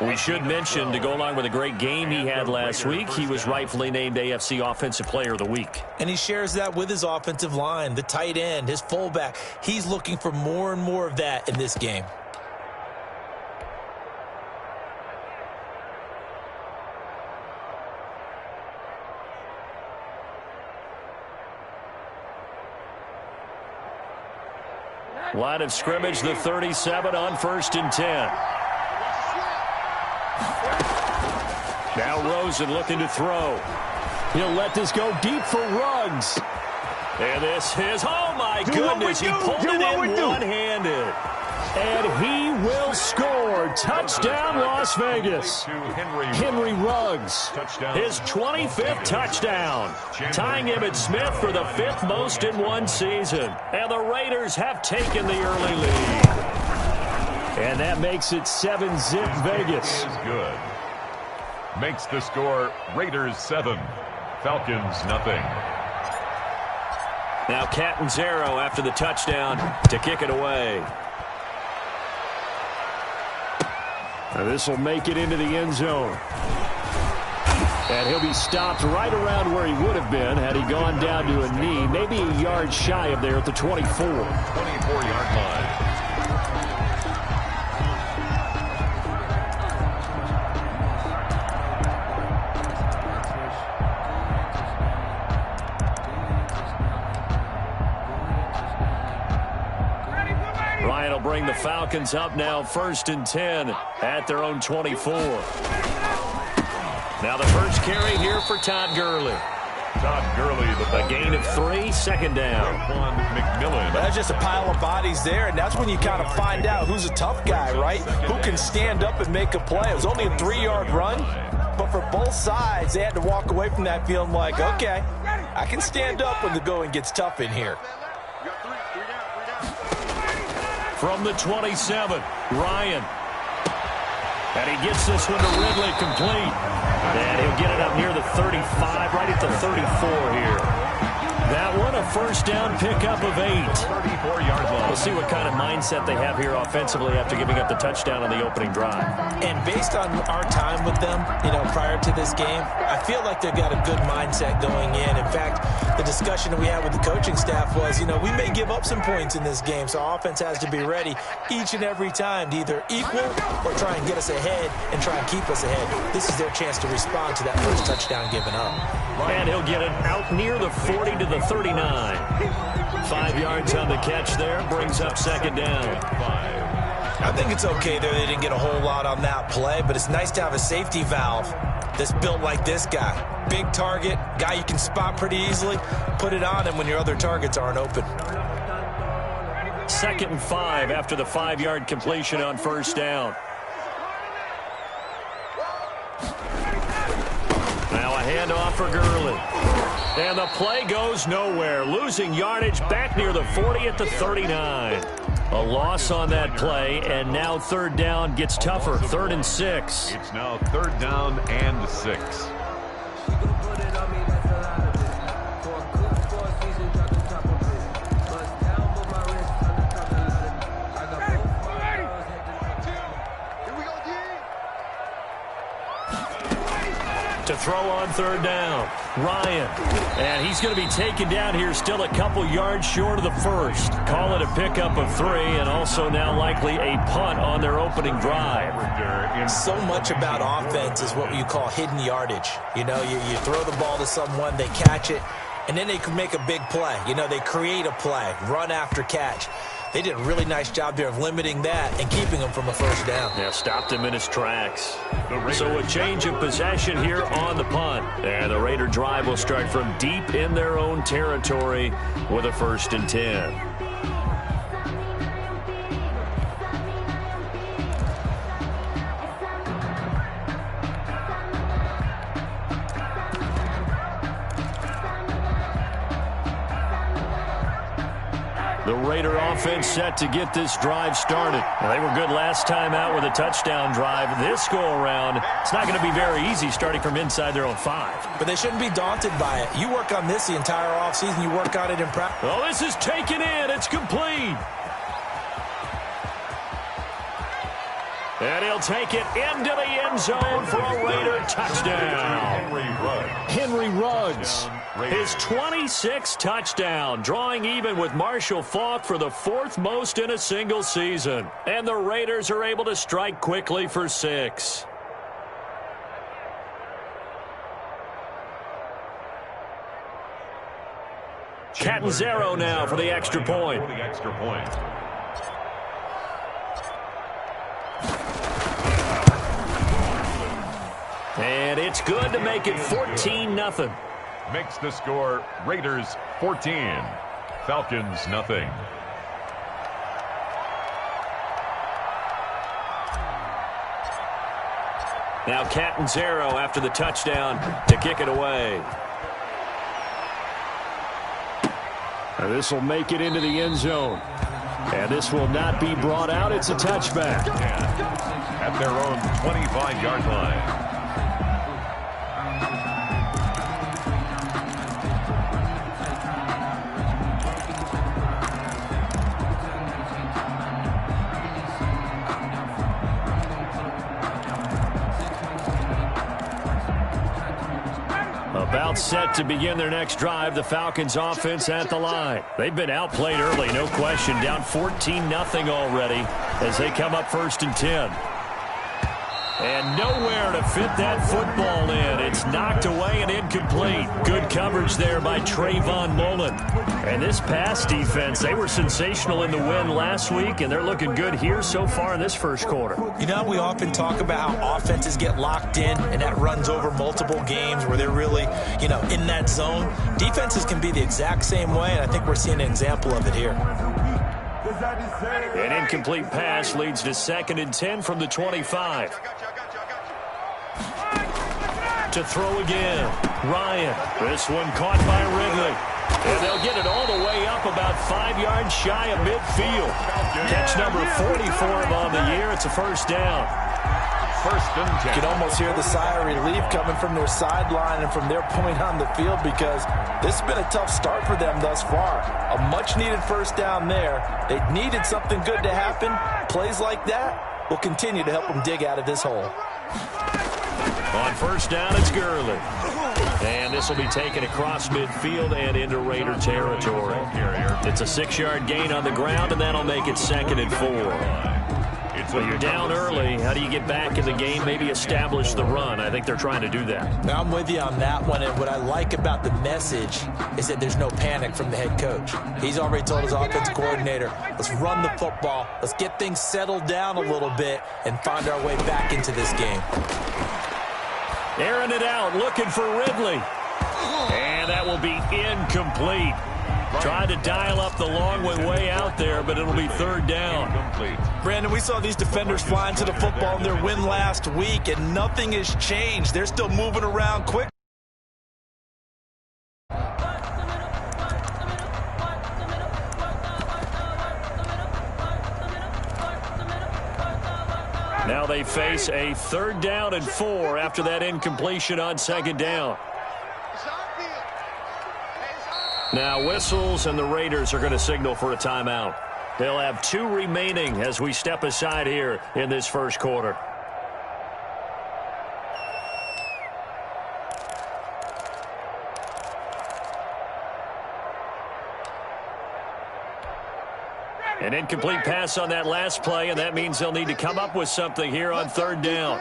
We should mention, to go along with a great game he had last week, he was rightfully named AFC Offensive Player of the Week. And he shares that with his offensive line, the tight end, his fullback. He's looking for more and more of that in this game. Line of scrimmage, the 37 on 1st and 10. Now Rosen looking to throw. He'll let this go deep for Ruggs. And this is, oh my goodness, he pulled it in one-handed. And he will score. Touchdown, Las Vegas. Henry Ruggs, his 25th touchdown, tying Emmitt Smith for the 5th most in one season. And the Raiders have taken the early lead. And that makes it 7-zip Vegas. Is good. Makes the score Raiders 7, Falcons nothing. Now Catanzaro after the touchdown to kick it away. Now this will make it into the end zone. And he'll be stopped right around where he would have been had he gone down to a knee, maybe a yard shy of there at the 24. 24-yard line. Ryan will bring the Falcons up now 1st and 10 at their own 24. Now the first carry here for Todd Gurley. Todd Gurley, a gain of 3, second down. Juan McMillan. That's just a pile of bodies there, and that's when you kind of find out who's a tough guy, right? Who can stand up and make a play. It was only a 3-yard run, but for both sides, they had to walk away from that feeling like, okay, I can stand up when the going gets tough in here. From the 27, Ryan. And he gets this one to Ridley complete. And he'll get it up near the 35, right at the 34 here. That one a first down pickup of 8. 34-yard line. We'll see what kind of mindset they have here offensively after giving up the touchdown on the opening drive. And based on our time with them, prior to this game, I feel like they've got a good mindset going in. In fact, the discussion that we had with the coaching staff was, we may give up some points in this game, so our offense has to be ready each and every time to either equal or try and get us ahead and try and keep us ahead. This is their chance to respond to that first touchdown given up. And he'll get it out near the 40 to the 39. 5 yards on the catch there, brings up second down. I think it's okay there. They didn't get a whole lot on that play, but it's nice to have a safety valve that's built like this guy. Big target, guy you can spot pretty easily. Put it on him when your other targets aren't open. 2nd and 5 after the 5-yard completion on first down. Now a handoff for Gurley. And the play goes nowhere. Losing yardage back near the 40 at the 39. A loss on that play, and now 3rd down gets tougher. 3rd and 6. It's now 3rd down and 6. throw on third down. Ryan. And he's going to be taken down here still a couple yards short of the first. Call it a pickup of 3 and also now likely a punt on their opening drive. So much about offense is what you call hidden yardage. You know, you throw the ball to someone, they catch it, and then they can make a big play. You know, they create a play, run after catch. They did a really nice job there of limiting that and keeping him from a first down. Yeah, stopped him in his tracks. So a change of possession here on the punt. And the Raider drive will start from deep in their own territory with a 1st and 10. The Raider offense set to get this drive started. Well, they were good last time out with a touchdown drive. This go-around, it's not going to be very easy starting from inside their own 5. But they shouldn't be daunted by it. You work on this the entire offseason. You work on it in practice. Oh, this is taken in. It's complete. And he'll take it into the end zone for a Raider touchdown. Henry Ruggs, his 26th touchdown, drawing even with Marshall Faulk for the 4th most in a single season. And the Raiders are able to strike quickly for 6. Catanzaro now for the extra point. And it's good to make it 14-0. Makes the score Raiders 14, Falcons nothing. Now Catanzaro after the touchdown to kick it away. And this will make it into the end zone. And this will not be brought out. It's a touchback. At their own 25-yard line. About set to begin their next drive, the Falcons offense at the line. They've been outplayed early, no question. Down 14-0 already as they come up 1st and 10. And nowhere to fit that football in. It's knocked away and incomplete. Good coverage there by Trayvon Mullen. And this pass defense, they were sensational in the win last week, and they're looking good here so far in this first quarter. You know, we often talk about how offenses get locked in, and that runs over multiple games where they're really, you know, in that zone. Defenses can be the exact same way, and I think we're seeing an example of it here. An incomplete pass leads to 2nd and 10 from the 25. To throw again. Ryan. This one caught by Ridley. And they'll get it all the way up about 5 yards shy of midfield. Catch number 44 on the year. It's a 1st down. 1st and 10. You can almost hear the sigh of relief coming from their sideline and from their point on the field because this has been a tough start for them thus far. A much-needed 1st down there. They needed something good to happen. Plays like that will continue to help them dig out of this hole. On 1st down, it's Gurley. And this will be taken across midfield and into Raider territory. It's a 6-yard gain on the ground, and that'll make it 2nd and 4. So you're down early. How do you get back in the game? Maybe establish the run. I think they're trying to do that. Now, I'm with you on that one, and what I like about the message is that there's no panic from the head coach. He's already told his offensive coordinator, let's run the football, let's get things settled down a little bit, and find our way back into this game. Airing it out, looking for Ridley. And that will be incomplete. Tried to dial up the long way out there, but it'll be 3rd down. Brandon, we saw these defenders flying to the football in their win last week, and nothing has changed. They're still moving around quick. Now they face a 3rd down and 4 after that incompletion on 2nd down. Now whistles, and the Raiders are going to signal for a timeout. They'll have 2 remaining as we step aside here in this first quarter. An incomplete pass on that last play, and that means they'll need to come up with something here on third down.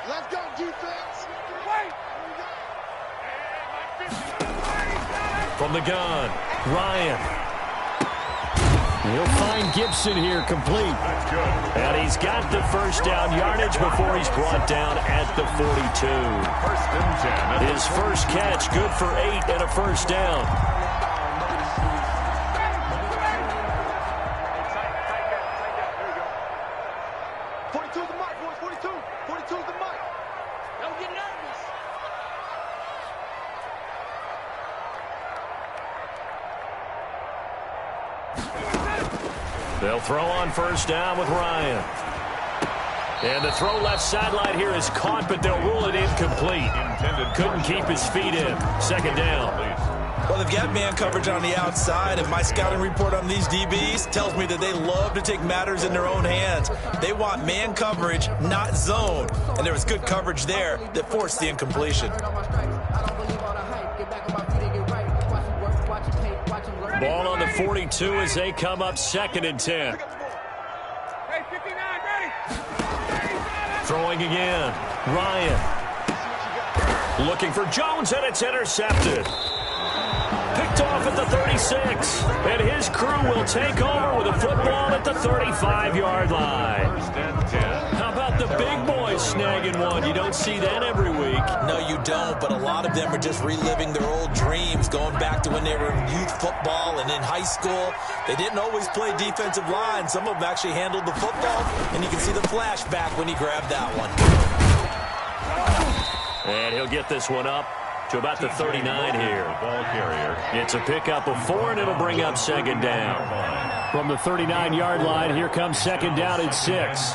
Let's go, defense. From the gun, Ryan. He'll find Gibson here complete. And he's got the first down yardage before he's brought down at the 42. His first catch, good for 8 and a first down. They'll throw on first down with Ryan. And the throw left sideline here is caught, but they'll rule it incomplete. Couldn't keep his feet in. Second down. Well, they've got man coverage on the outside, and my scouting report on these DBs tells me that they love to take matters in their own hands. They want man coverage, not zone. And there was good coverage there that forced the incompletion. Ball on the 42 as they come up 2nd and 10. Throwing again. Ryan. Looking for Jones, and it's intercepted. Picked off at the 36. And his crew will take over with a football at the 35-yard line. How about the big boys snagging one? You don't see that every week. No, you don't, but a lot of them are just reliving their old dreams, going back to when they were in youth football and in high school. They didn't always play defensive line. Some of them actually handled the football, and you can see the flashback when he grabbed that one. And he'll get this one up to about the 39 here. Ball carrier. It's a pickup of 4, and it'll bring up second down. From the 39-yard line, here comes second down and 6.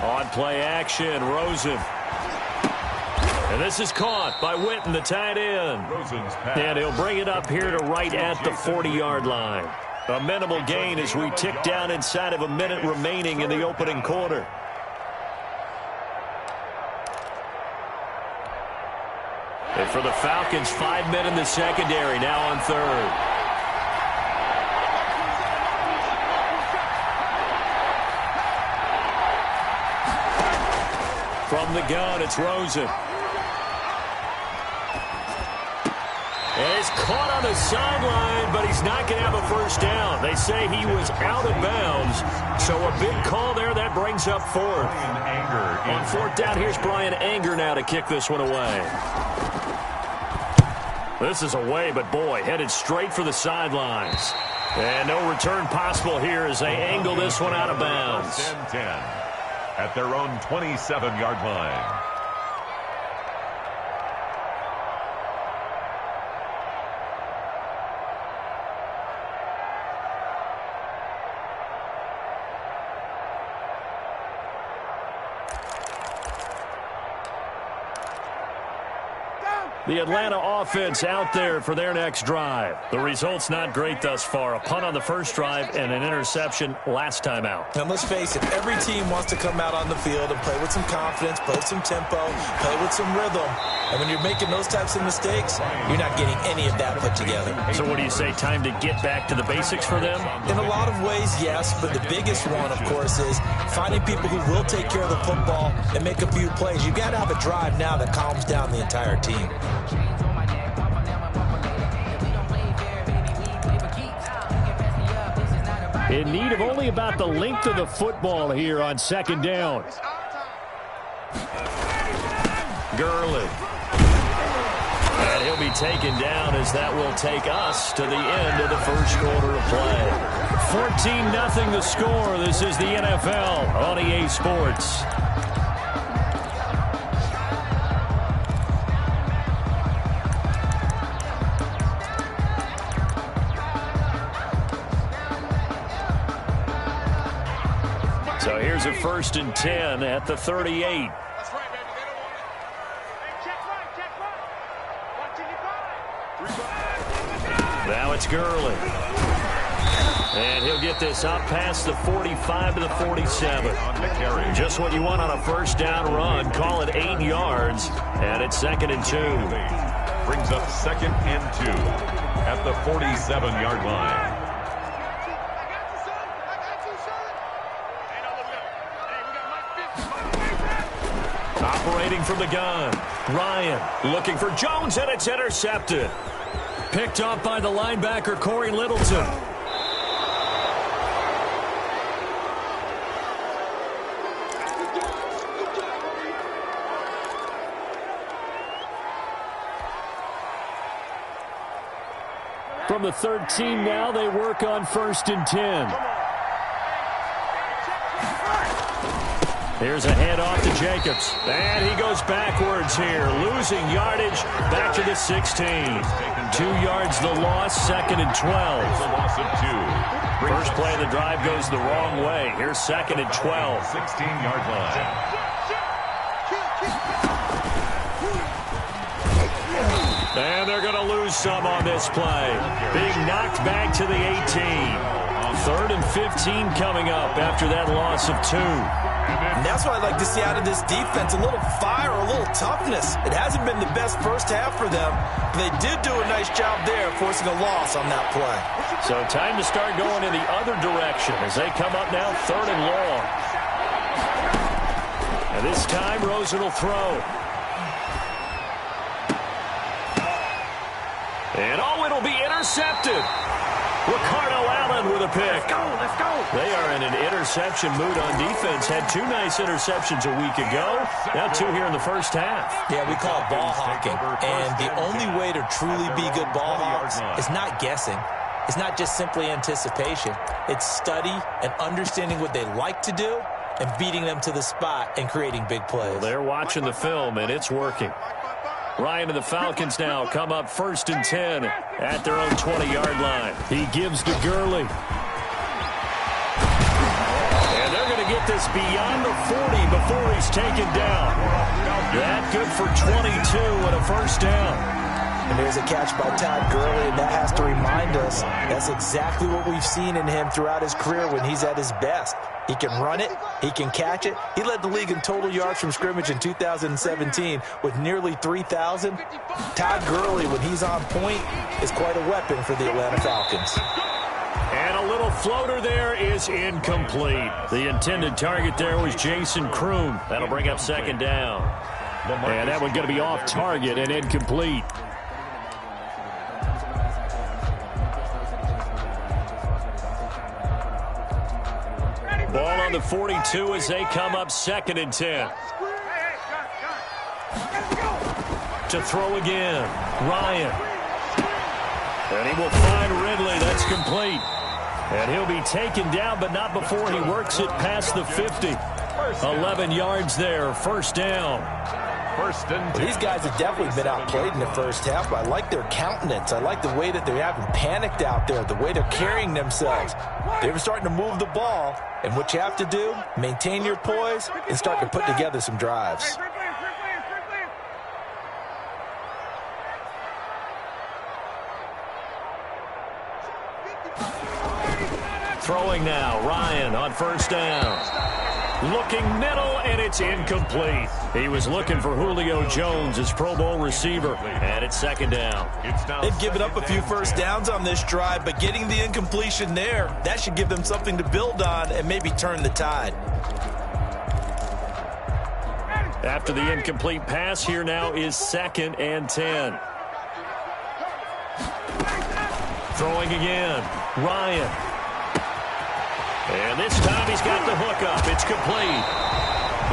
On play action, Rosen. And this is caught by Witten, the tight end. And he'll bring it up here to right at the 40-yard line. A minimal gain as we tick down inside of a minute remaining in the opening quarter. And for the Falcons, 5 men in the secondary, now on third. From the gun, it's Rosen. And he's caught on the sideline, but he's not going to have a first down. They say he was out of bounds, so a big call there. That brings up 4th. On 4th down, here's Brian Anger now to kick this one away. This is away, but boy, headed straight for the sidelines. And no return possible here as they angle this one out of bounds. 10-10 at their own 27-yard line. The Atlanta offense out there for their next drive. The result's not great thus far. A punt on the first drive and an interception last time out. And let's face it, every team wants to come out on the field and play with some confidence, play with some tempo, play with some rhythm. And when you're making those types of mistakes, you're not getting any of that put together. So what do you say, time to get back to the basics for them? In a lot of ways, yes, but the biggest one, of course, is finding people who will take care of the football and make a few plays. You've got to have a drive now that calms down the entire team. In need of only about the length of the football here on second down. Gurley. And he'll be taken down as that will take us to the end of the first quarter of play. 14-0 the score. This is the NFL on EA Sports. So here's a 1st and 10 at the 38. Now it's Gurley. And he'll get this up past the 45 to the 47. Just what you want on a first down run. Call it 8 yards. And it's 2nd and 2. Brings up 2nd and 2 at the 47-yard line. operating from the gun. Ryan looking for Jones, and it's intercepted. Picked up by the linebacker, Corey Littleton. From the 13 now, they work on 1st and 10. Here's a handoff to Jacobs. And he goes backwards here, losing yardage back to the 16. 2 yards the loss, 2nd and 12. It's a loss of 2. First play of the drive goes the wrong way. Here's 2nd and 12. 16-yard line. And they're going to lose some on this play. Being knocked back to the 18. 3rd and 15 coming up after that loss of 2. And that's what I'd like to see out of this defense, a little fire, a little toughness. It hasn't been the best first half for them, but they did do a nice job there forcing a loss on that play. So time to start going in the other direction as they come up now 3rd and long. And this time Rosen will throw. And it'll be intercepted. Ricardo Allen with a pick. Let's go. They are in an interception mood on defense. Had 2 nice interceptions a week ago. Now 2 here in the first half. Yeah, we call it ball hawking. And the only way to truly be good ball hawks is not guessing. It's not just simply anticipation. It's study and understanding what they like to do and beating them to the spot and creating big plays. Well, they're watching the film, and it's working. Ryan and the Falcons now come up 1st and 10 at their own 20-yard line. He gives to Gurley. And they're going to get this beyond the 40 before he's taken down. That good for 22 and a first down. And there's a catch by Todd Gurley, and that has to remind us that's exactly what we've seen in him throughout his career when he's at his best. He can run it. He can catch it. He led the league in total yards from scrimmage in 2017 with nearly 3,000. Todd Gurley, when he's on point, is quite a weapon for the Atlanta Falcons. And a little floater there is incomplete. The intended target there was Jason Kroon. That'll bring up 2nd down. And that one's going to be off target and incomplete. Ball on the 42 as they come up 2nd and 10. To throw again, Ryan. And he will find Ridley. That's complete. And he'll be taken down, but not before he works it past the 50. 11 yards there, first down. Well, these guys have definitely been outplayed in the first half, but I like their countenance. I like the way that they haven't panicked out there, the way they're carrying themselves. They were starting to move the ball, and what you have to do, maintain your poise and start to put together some drives. Throwing now, Ryan on first down. Looking middle, and it's incomplete. He was looking for Julio Jones, his Pro Bowl receiver, and it's 2nd down. They've given up a few first downs on this drive, but getting the incompletion there, that should give them something to build on and maybe turn the tide. After the incomplete pass, here now is 2nd and 10. Throwing again, Ryan. And this time he's got the hook up. It's complete.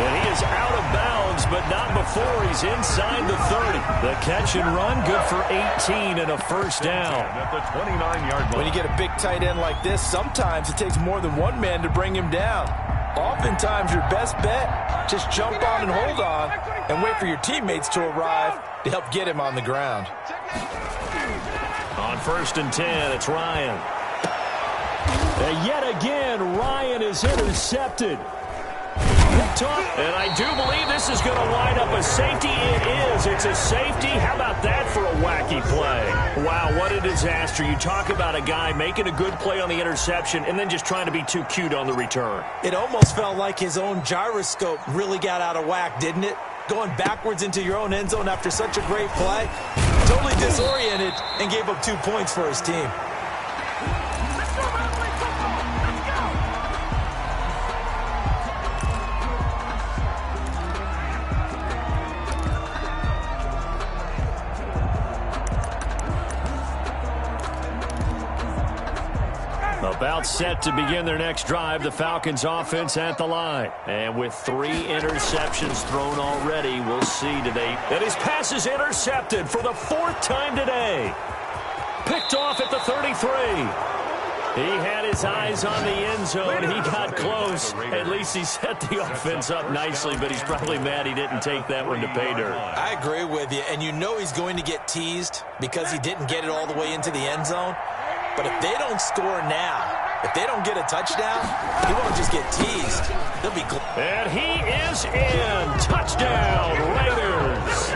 And he is out of bounds, but not before he's inside the 30. The catch and run, good for 18 and a first down. At the 29-yard line. When you get a big tight end like this, sometimes it takes more than one man to bring him down. Oftentimes your best bet, just jump on and hold on and wait for your teammates to arrive to help get him on the ground. On 1st and 10, it's Ryan. And yet again, Ryan is intercepted. And I do believe this is going to wind up a safety. It is. It's a safety. How about that for a wacky play? Wow, what a disaster. You talk about a guy making a good play on the interception and then just trying to be too cute on the return. It almost felt like his own gyroscope really got out of whack, didn't it? Going backwards into your own end zone after such a great play. Totally disoriented and gave up 2 points for his team. About set to begin their next drive, the Falcons offense at the line. And with 3 interceptions thrown already, we'll see today. And his pass is intercepted for the 4th time today. Picked off at the 33. He had his eyes on the end zone. He got close. At least he set the offense up nicely, but he's probably mad he didn't take that one to pay dirt. I agree with you, and you know he's going to get teased because he didn't get it all the way into the end zone. But if they don't score now, if they don't get a touchdown, he won't just get teased. They'll be and he is in. Touchdown, Raiders.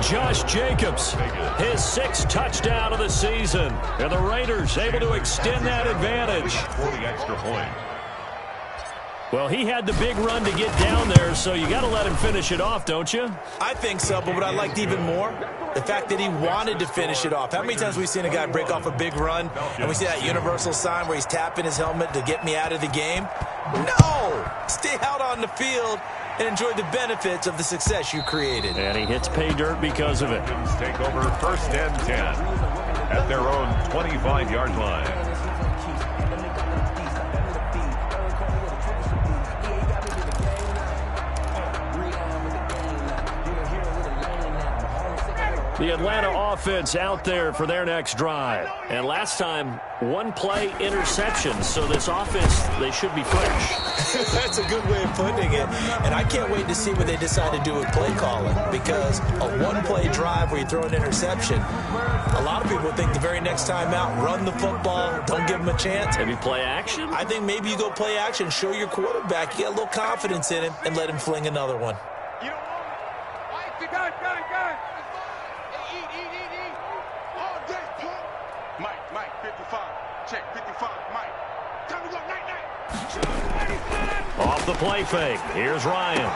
Josh Jacobs, his 6th touchdown of the season. And the Raiders able to extend that advantage. For the extra point. Well, he had the big run to get down there, so you got to let him finish it off, don't you? I think so, but what I liked even more, the fact that he wanted to finish it off. How many times have we seen a guy break off a big run, and we see that universal sign where he's tapping his helmet to get me out of the game? No! Stay out on the field and enjoy the benefits of the success you created. And he hits pay dirt because of it. Take over 1st and 10 at their own 25-yard line. The Atlanta offense out there for their next drive. And last time, 1-play interception. So this offense, they should be fresh. That's a good way of putting it. And I can't wait to see what they decide to do with play calling. Because a 1-play drive where you throw an interception, a lot of people think the very next time out, run the football, don't give them a chance. Maybe play action? I think maybe you go play action, show your quarterback, you get a little confidence in him, and let him fling another one. Mike, 55. Check, 55. Mike. Time to go, night. Off the play fake. Here's Ryan.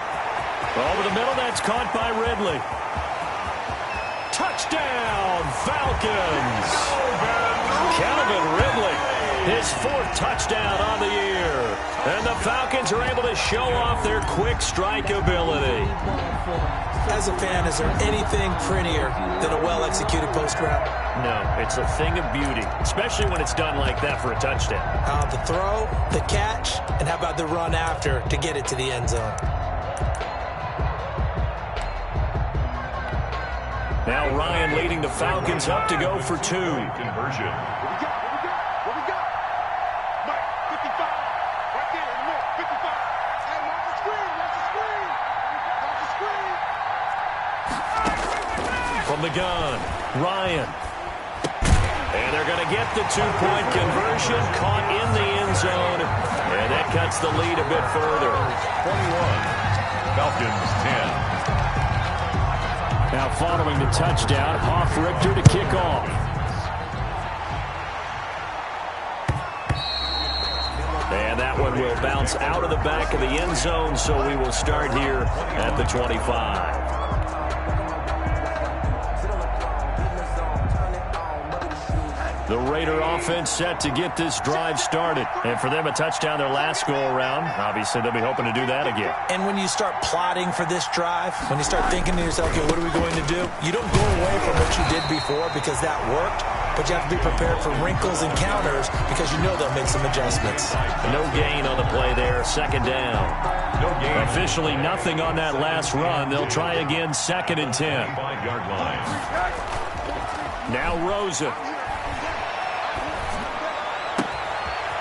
Over the middle, that's caught by Ridley. Touchdown, Falcons. Calvin Ridley, his 4th touchdown on the year. And the Falcons are able to show off their quick strike ability. As a fan, is there anything prettier than a well-executed post route? No, it's a thing of beauty, especially when it's done like that for a touchdown. The throw, the catch, and how about the run after to get it to the end zone? Now Ryan leading the Falcons up to go for 2. Conversion. What we got? Mike, 55. Right there in the middle, 55. Hey, watch the screen. From the gun, Ryan. And they're going to get the 2-point conversion, caught in the end zone. And that cuts the lead a bit further. 21, Falcons 10. Now following the touchdown, Richter to kick off. And that one will bounce out of the back of the end zone, so we will start here at the 25. The Raider offense set to get this drive started. And for them, a touchdown their last go-around. Obviously, they'll be hoping to do that again. And when you start plotting for this drive, when you start thinking to yourself, okay, what are we going to do? You don't go away from what you did before because that worked, but you have to be prepared for wrinkles and counters because you know they'll make some adjustments. No gain on the play there, 2nd down. No gain. Officially nothing on that last run. They'll try again, 2nd and 10. 5-yard line. Now Rosen.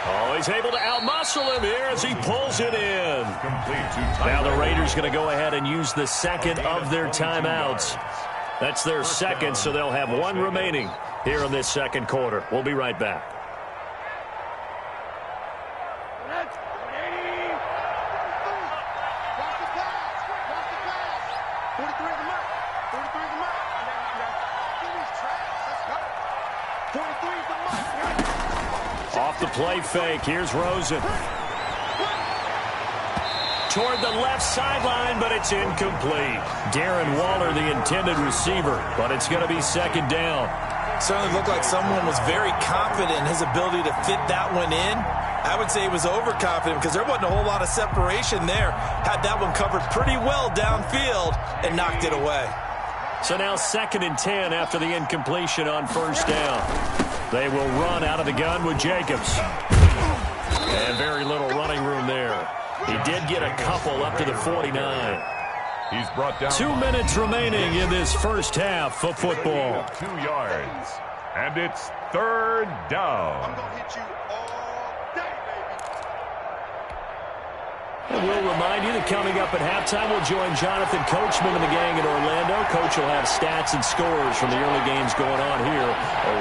Oh, he's able to outmuscle him here as he pulls it in. Now the Raiders going to go ahead and use the 2nd of their timeouts. That's their 2nd, so they'll have 1 remaining here in this 2nd quarter. We'll be right back. Off the play fake, here's Rosen. Toward the left sideline, but it's incomplete. Darren Waller, the intended receiver, but it's going to be 2nd down. Certainly looked like someone was very confident in his ability to fit that one in. I would say he was overconfident because there wasn't a whole lot of separation there. Had that one covered pretty well downfield and knocked it away. So now 2nd and 10 after the incompletion on 1st down. They will run out of the gun with Jacobs. And very little running room there. He did get a couple up to the 49. He's brought down 2 minutes remaining in this first half of football. 2 yards. And it's third down. I'm going to hit you all day, baby. And we'll remind you that coming up at halftime, we'll join Jonathan Coachman and the gang in Orlando. Coach will have stats and scores from the early games going on here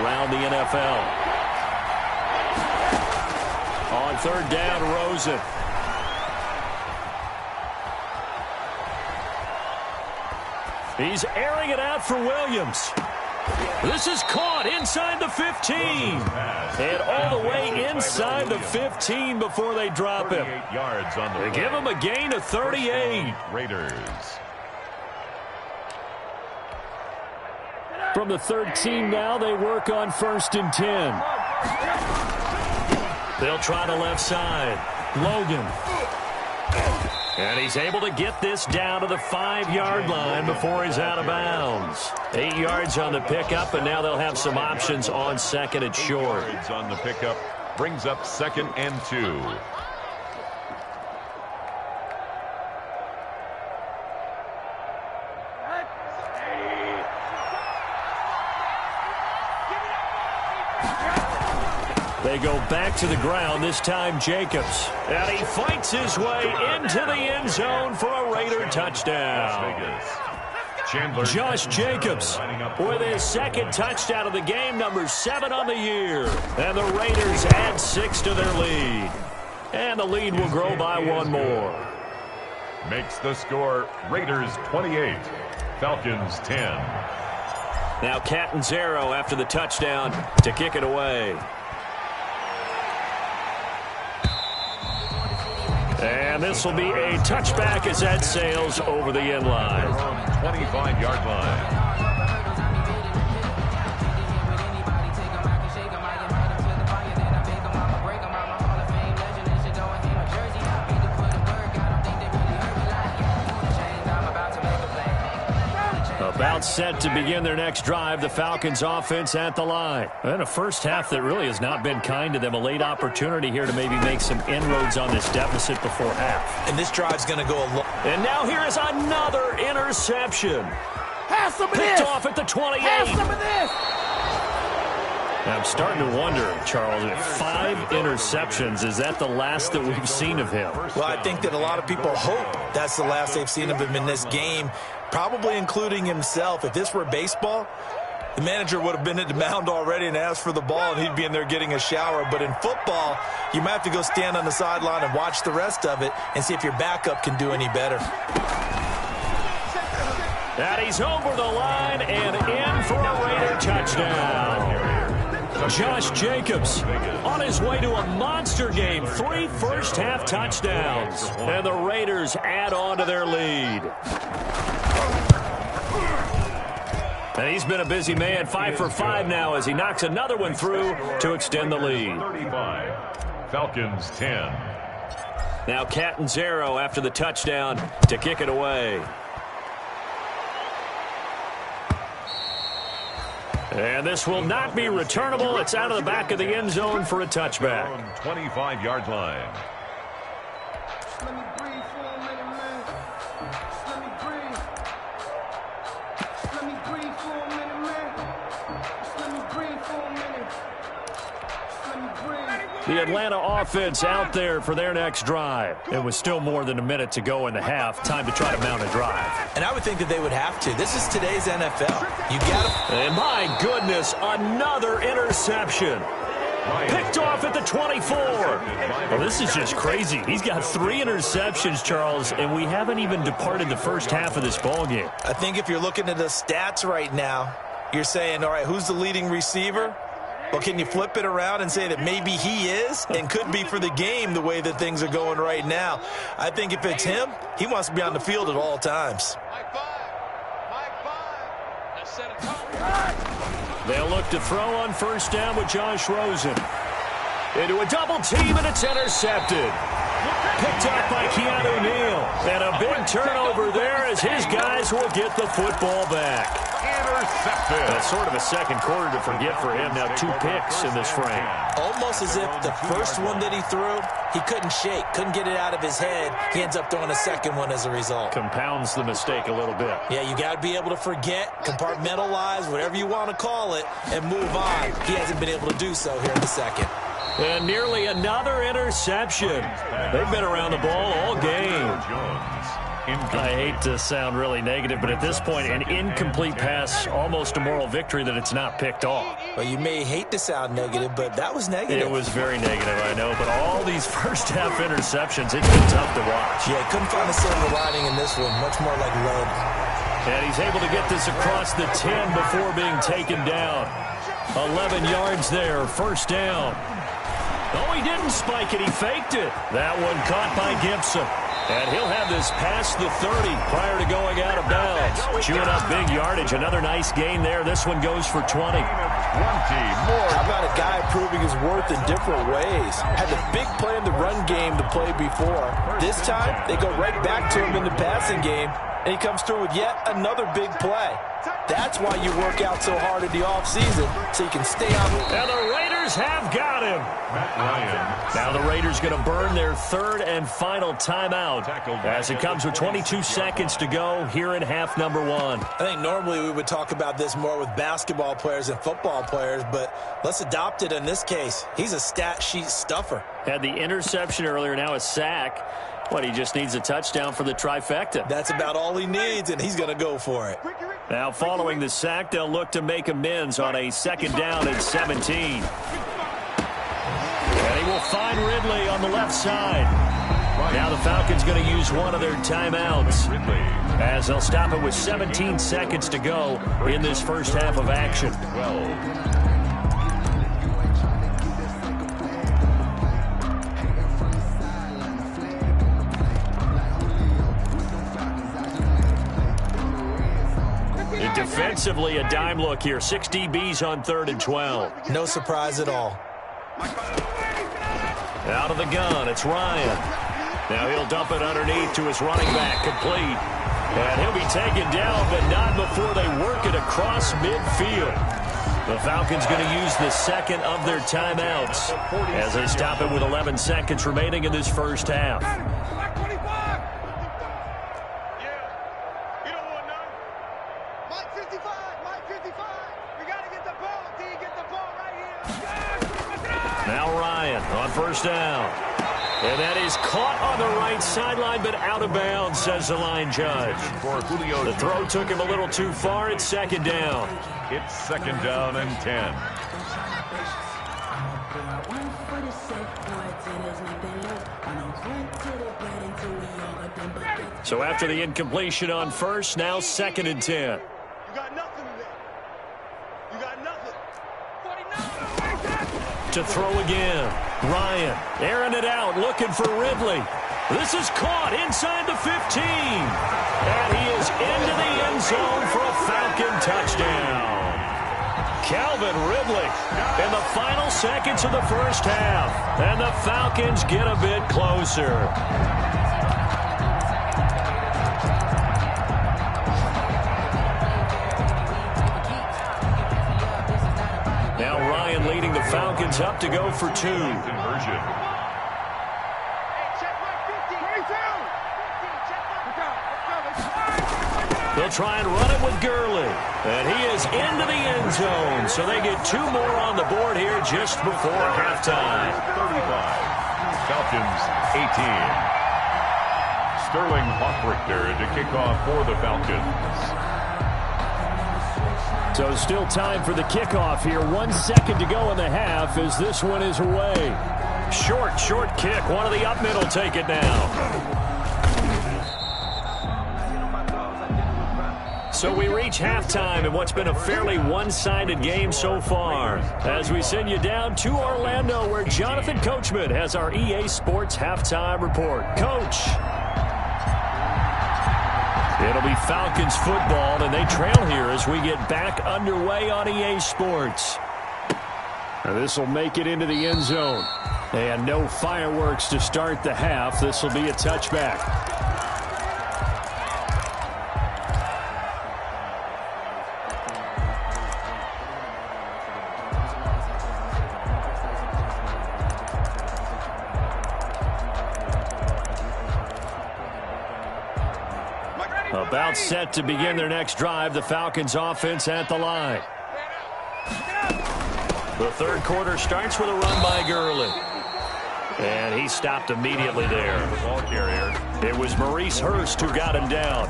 around the NFL. On third down, Rosen. He's airing it out for Williams. This is caught inside the 15. And all the way inside the 15 before they drop him. Yards on the they give him a gain of 38. Raiders. From the 13 now, they work on 1st and 10. They'll try the left side. Logan. And he's able to get this down to the 5-yard line before he's out of bounds. 8 yards on the pickup, and now they'll have some options on 2nd and short. 8 yards on the pickup brings up 2nd and 2. They go back to the ground, this time Jacobs. And he fights his way into the end zone for a Raider touchdown. Josh Jacobs with his 2nd touchdown of the game, number 7 on the year. And the Raiders add 6 to their lead. And the lead will grow by 1 more. Makes the score Raiders 28, Falcons 10. Now Catanzaro after the touchdown to kick it away. And this will be a touchback as that sails over the end line. 25-yard line. About set to begin their next drive, the Falcons offense at the line. And a first half that really has not been kind to them. A late opportunity here to maybe make some inroads on this deficit before half. And this drive's going to go a long. And now here is another interception. Have some of Picked this. off at the 28. Have some of this. I'm starting to wonder, Charles, if 5 interceptions, is that the last that we've seen of him? Well, I think that a lot of people hope that's the last they've seen of him in this game, probably including himself. If this were baseball, the manager would have been at the mound already and asked for the ball, and he'd be in there getting a shower. But in football, you might have to go stand on the sideline and watch the rest of it and see if your backup can do any better. And he's over the line and in for a Raider touchdown. Josh Jacobs on his way to a monster game. 3 first-half touchdowns. And the Raiders add on to their lead. And he's been a busy man. 5 for 5 now as he knocks another one through to extend the lead. 35, Falcons 10. Now Catanzaro after the touchdown to kick it away. And this will not be returnable. It's out of the back of the end zone for a touchback. 25-yard line. Let me breathe for a minute, man. Let me breathe. Let me breathe for a minute, man. Let me breathe for a minute. Let me breathe. The Atlanta offense out there for their next drive. It was still more than a minute to go in the half. Time to try to mount a drive. And I would think that they would have to. This is today's NFL. You got to. And my goodness, another interception. Picked off at the 24. Well, this is just crazy. He's got 3 interceptions, Charles, and we haven't even departed the first half of this ballgame. I think if you're looking at the stats right now, you're saying, all right, who's the leading receiver? Well, can you flip it around and say that maybe he is and could be for the game the way that things are going right now? I think if it's him, he wants to be on the field at all times. They'll look to throw on first down with Josh Rosen. Into a double team, and it's intercepted. Picked up by Keanu Neal. And a big turnover there as his guys will get the football back. Intercepted. That's sort of a second quarter to forget for him. Now 2 picks in this frame. Almost as if the first one that he threw, he couldn't shake, couldn't get it out of his head. He ends up throwing a second one as a result. Compounds the mistake a little bit. Yeah, you got to be able to forget, compartmentalize, whatever you want to call it, and move on. He hasn't been able to do so here in the second. And nearly another interception. They've been around the ball all game. I hate to sound really negative, but at this point, an incomplete pass, almost a moral victory that it's not picked off. Well, you may hate to sound negative, but that was negative. It was very negative, I know, but all these first-half interceptions, it's been tough to watch. Yeah, couldn't find a silver lining in this one, much more like lead. And he's able to get this across the 10 before being taken down. 11 yards there, first down. Oh, he didn't spike it, he faked it. That one caught by Gibson. And he'll have this past the 30 prior to going out of bounds. Chewing up big yardage. Another nice gain there. This one goes for 20. 20 more. How about a guy proving his worth in different ways? Had the big play in the run game to play before. This time, they go right back to him in the passing game, and he comes through with yet another big play. That's why you work out so hard in the offseason, so you can stay on. And the Raiders have got him. Matt Ryan. Now the Raiders going to burn their third and final timeout as it comes with 22 seconds to go here in half number 1. I think normally we would talk about this more with basketball players and football players, but let's adopt it in this case. He's a stat sheet stuffer. Had the interception earlier, now a sack. What, he just needs a touchdown for the trifecta. That's about all he needs, and he's going to go for it. Now following the sack, they'll look to make amends on a second down and 17. And he will find Ridley on the left side. Now the Falcons going to use one of their timeouts as they'll stop it with 17 seconds to go in this first half of action. 12. Defensively, a dime look here. 6 DBs on 3rd and 12. No surprise at all. Out of the gun, it's Ryan. Now he'll dump it underneath to his running back, complete. And he'll be taken down, but not before they work it across midfield. The Falcons going to use the second of their timeouts as they stop it with 11 seconds remaining in this first half. Now Ryan on first down. And that is caught on the right sideline, but out of bounds, says the line judge. The throw took him a little too far. It's second down. It's second down and 10. So after the incompletion on first, now second and 10. You got nothing today. You got nothing. To throw again. Ryan airing it out, looking for Ridley. This is caught inside the 15. And he is into the end zone for a Falcon touchdown. Calvin Ridley in the final seconds of the first half. And the Falcons get a bit closer. Now Ryan leading the Falcons up to go for 2. Conversion. They'll try and run it with Gurley. And he is into the end zone. So they get 2 more on the board here just before halftime. 35. Falcons 18. Sterling Hoffrichter to kick off for the Falcons. So still time for the kickoff here. 1 second to go in the half as this one is away. Short kick. One of the up mid will take it now. So we reach halftime in what's been a fairly one-sided game so far. As we send you down to Orlando where Jonathan Coachman has our EA Sports halftime report. Coach. It'll be Falcons football, and they trail here as we get back underway on EA Sports. Now this will make it into the end zone. And no fireworks to start the half. This will be a touchback. About set to begin their next drive. The Falcons offense at the line. The third quarter starts with a run by Gurley. And he stopped immediately there. Ball carrier. It was Maurice Hurst who got him down.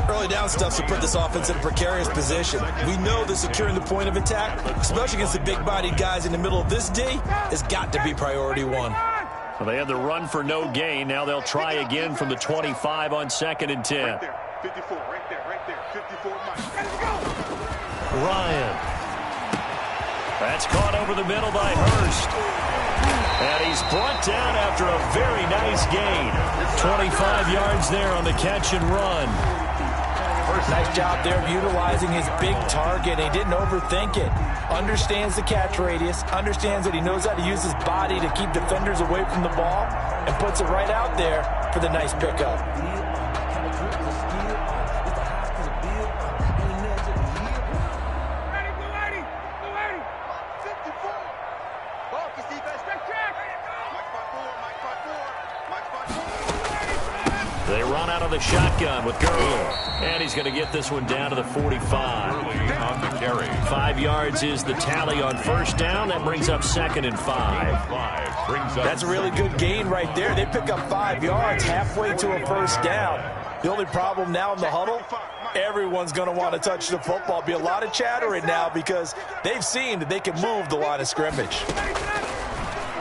Early down stuff to put this offense in a precarious position. We know that securing the point of attack, especially against the big-bodied guys in the middle of this D, has got to be priority one. Well, they had the run for no gain. Now they'll try again from the 25 on 2nd and 10. Right there, 54, right there, 54, Mike. Ryan. That's caught over the middle by Hurst. And he's brought down after a very nice gain. 25 yards there on the catch and run. Nice job there of utilizing his big target. He didn't overthink it. Understands the catch radius. Understands that he knows how to use his body to keep defenders away from the ball. And puts it right out there for the nice pickup. They run out of the shotgun with Gurley. And he's going to get this one down to the 45. Gurley on the carry. 5 yards is the tally on first down. That brings up 2nd and 5. That's a really good gain right there. They pick up 5 yards halfway to a first down. The only problem now in the huddle, everyone's going to want to touch the football. Be a lot of chattering now because they've seen that they can move the line of scrimmage.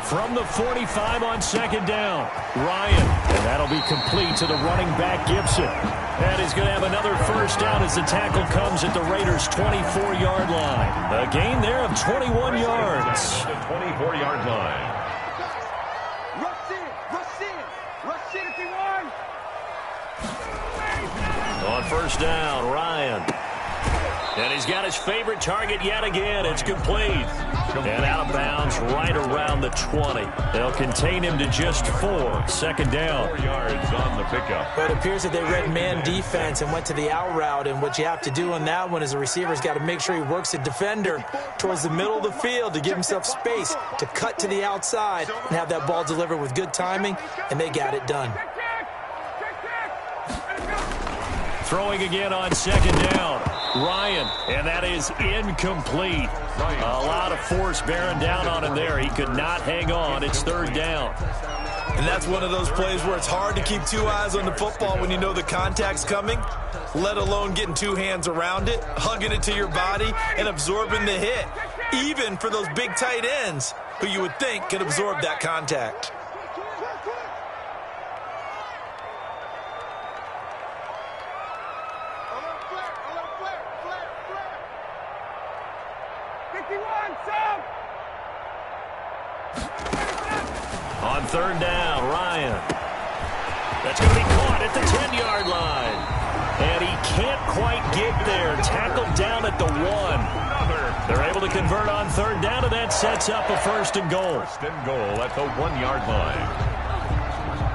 From the 45 on 2nd down, Ryan. And that'll be complete to the running back, Gibson. And he's going to have another first down as the tackle comes at the Raiders' 24-yard line. A gain there of 21 yards. The 24-yard line. Rush in if you want. On first down, Ryan. And he's got his favorite target yet again. It's complete. And out of bounds right around the 20. They'll contain him to just 4. 2nd down. 4 yards on the pickup. But it appears that they read man defense and went to the out route. And what you have to do on that one is the receiver's got to make sure he works the defender towards the middle of the field to give himself space to cut to the outside and have that ball delivered with good timing. And they got it done. Throwing again on 2nd down. Ryan, and that is incomplete. A lot of force bearing down on him there. He could not hang on. It's 3rd down. And that's one of those plays where it's hard to keep 2 eyes on the football when you know the contact's coming, let alone getting 2 hands around it, hugging it to your body, and absorbing the hit, even for those big tight ends who you would think could absorb that contact. On 3rd down, Ryan. That's going to be caught at the 10-yard line. And he can't quite get there. Tackled down at the 1. They're able to convert on 3rd down, and that sets up a 1st and goal. 1st and goal at the 1-yard line.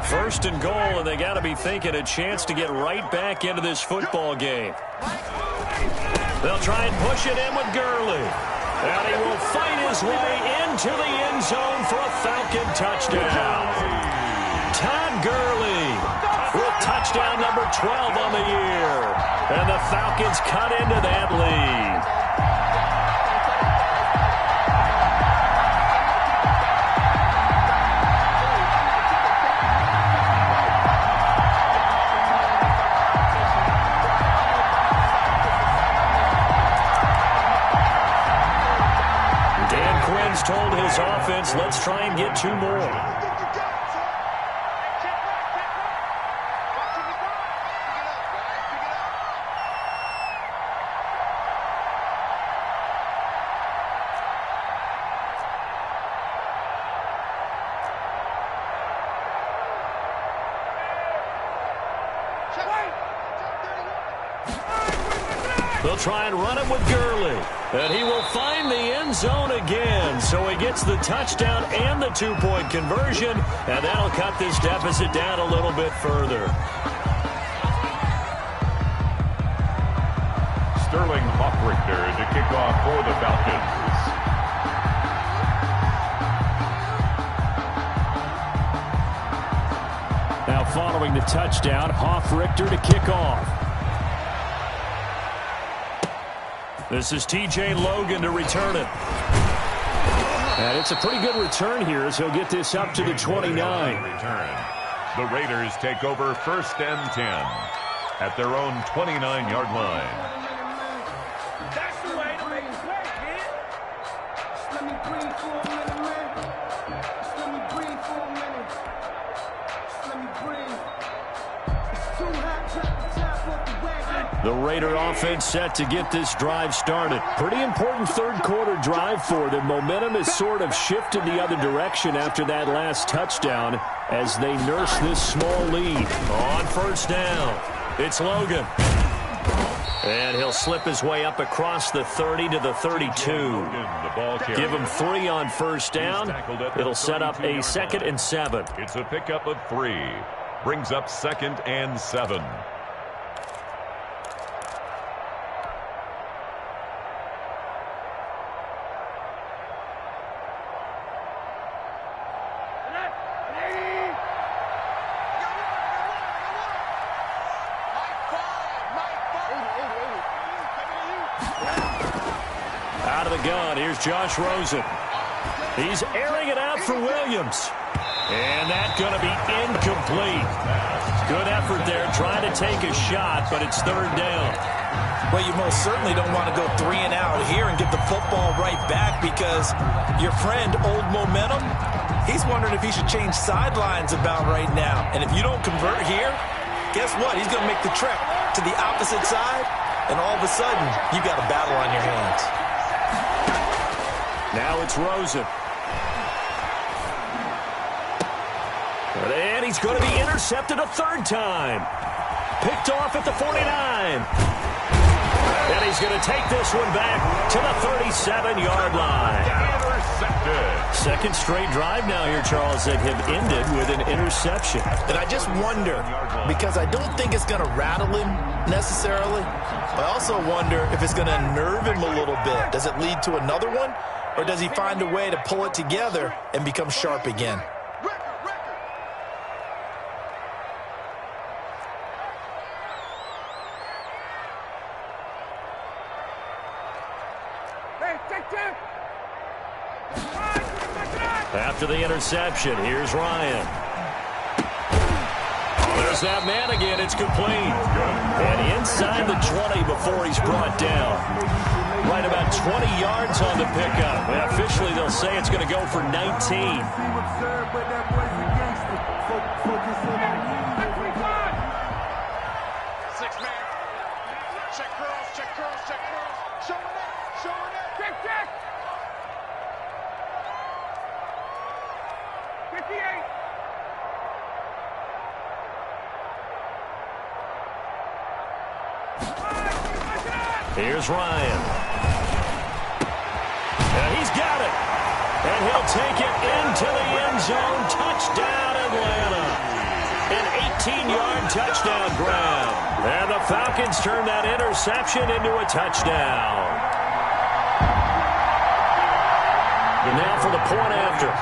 1st and goal, and they got to be thinking a chance to get right back into this football game. They'll try and push it in with Gurley. And he will fight his way into the end zone for a Falcon touchdown. Todd Gurley with touchdown number 12 on the year. And the Falcons cut into that lead. Told his offense, let's try and get 2 more. They'll try and run it with Gurley. And he will find the end zone again. So he gets the touchdown and the two-point conversion, and that'll cut this deficit down a little bit further. Sterling Hoffrichter to kick off for the Falcons. Now following the touchdown, Hoffrichter to kick off. This is T.J. Logan to return it. And it's a pretty good return here as he'll get this up to the 29. The Raiders take over 1st and 10 at their own 29-yard line. That's the way to make it work, man. Just let me breathe for a minute, man. Just let me breathe for a minute. Just let me breathe. It's too hot, drop the top off the wagon. The Raider offense set to get this drive started. Pretty important third-quarter drive for them. Momentum has sort of shifted the other direction after that last touchdown as they nurse this small lead. On 1st down, it's Logan. And he'll slip his way up across the 30 to the 32. Give him 3 on 1st down. It'll set up a 2nd and 7. It's a pickup of 3. Brings up 2nd and 7. Out of the gun, here's Josh Rosen. He's airing it out for Williams. And that's going to be incomplete. Good effort there, trying to take a shot, but it's 3rd down. Well, you most certainly don't want to go 3 and out here and get the football right back because your friend, Old Momentum, he's wondering if he should change sidelines about right now. And if you don't convert here, guess what? He's going to make the trek to the opposite side, and all of a sudden, you got a battle on your hands. Now it's Rosen. And he's going to be intercepted a 3rd time. Picked off at the 49. And he's going to take this one back to the 37-yard line. Intercepted. 2nd straight drive now here, Charles, that have ended with an interception. And I just wonder, because I don't think it's going to rattle him necessarily, I also wonder if it's going to nerve him a little bit. Does it lead to another one? Or does he find a way to pull it together and become sharp again? After the interception, here's Ryan. There's that man again. It's complete. And inside the 20 before he's brought down. Right about 20 yards on the pickup. And officially, they'll say it's going to go for 19. Here's Ryan. And he's got it. And he'll take it into the end zone. Touchdown, Atlanta. An 18-yard touchdown grab. And the Falcons turn that interception into a touchdown. And now for the point after.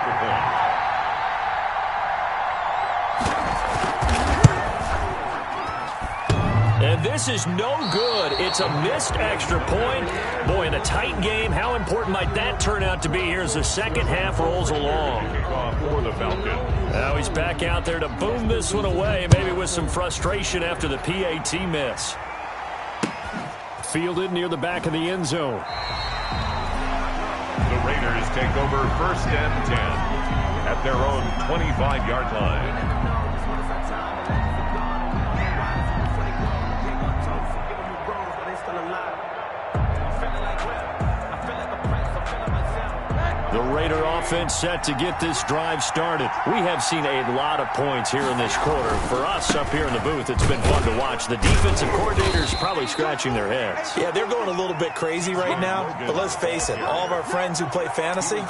And this is no good. It's a missed extra point. Boy, in a tight game, how important might that turn out to be here as the 2nd half rolls along? For the Falcons. Now he's back out there to boom this one away, maybe with some frustration after the PAT miss. Fielded near the back of the end zone. The Raiders take over 1st and 10 at their own 25-yard line. The Raider offense set to get this drive started. We have seen a lot of points here in this quarter. For us up here in the booth, it's been fun to watch. The defensive coordinators probably scratching their heads. Yeah, they're going a little bit crazy right now. But let's face it, all of our friends who play fantasy,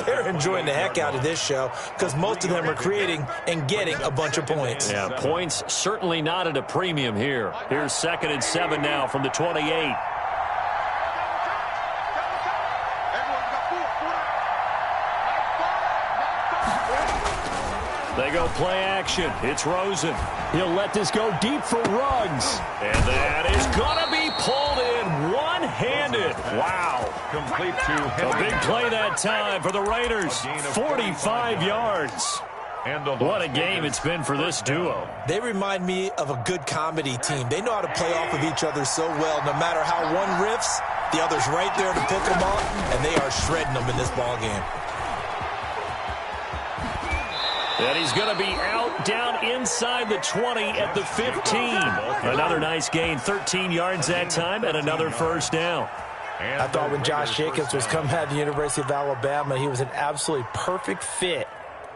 they're enjoying the heck out of this show because most of them are creating and getting a bunch of points. Yeah, points certainly not at a premium here. Here's 2nd and 7 now from the 28. They go play action. It's Rosen. He'll let this go deep for Ruggs. And that is going to be pulled in one-handed. Wow. Complete to Henry. A big play that time for the Raiders. 45 yards. What a game it's been for this duo. They remind me of a good comedy team. They know how to play off of each other so well. No matter how one riffs, the other's right there to pick them up, and they are shredding them in this ball game. And he's going to be out down inside the 20 at the 15. Another nice gain, 13 yards that time, and another first down. I thought when Josh Jacobs was coming out of the University of Alabama, he was an absolutely perfect fit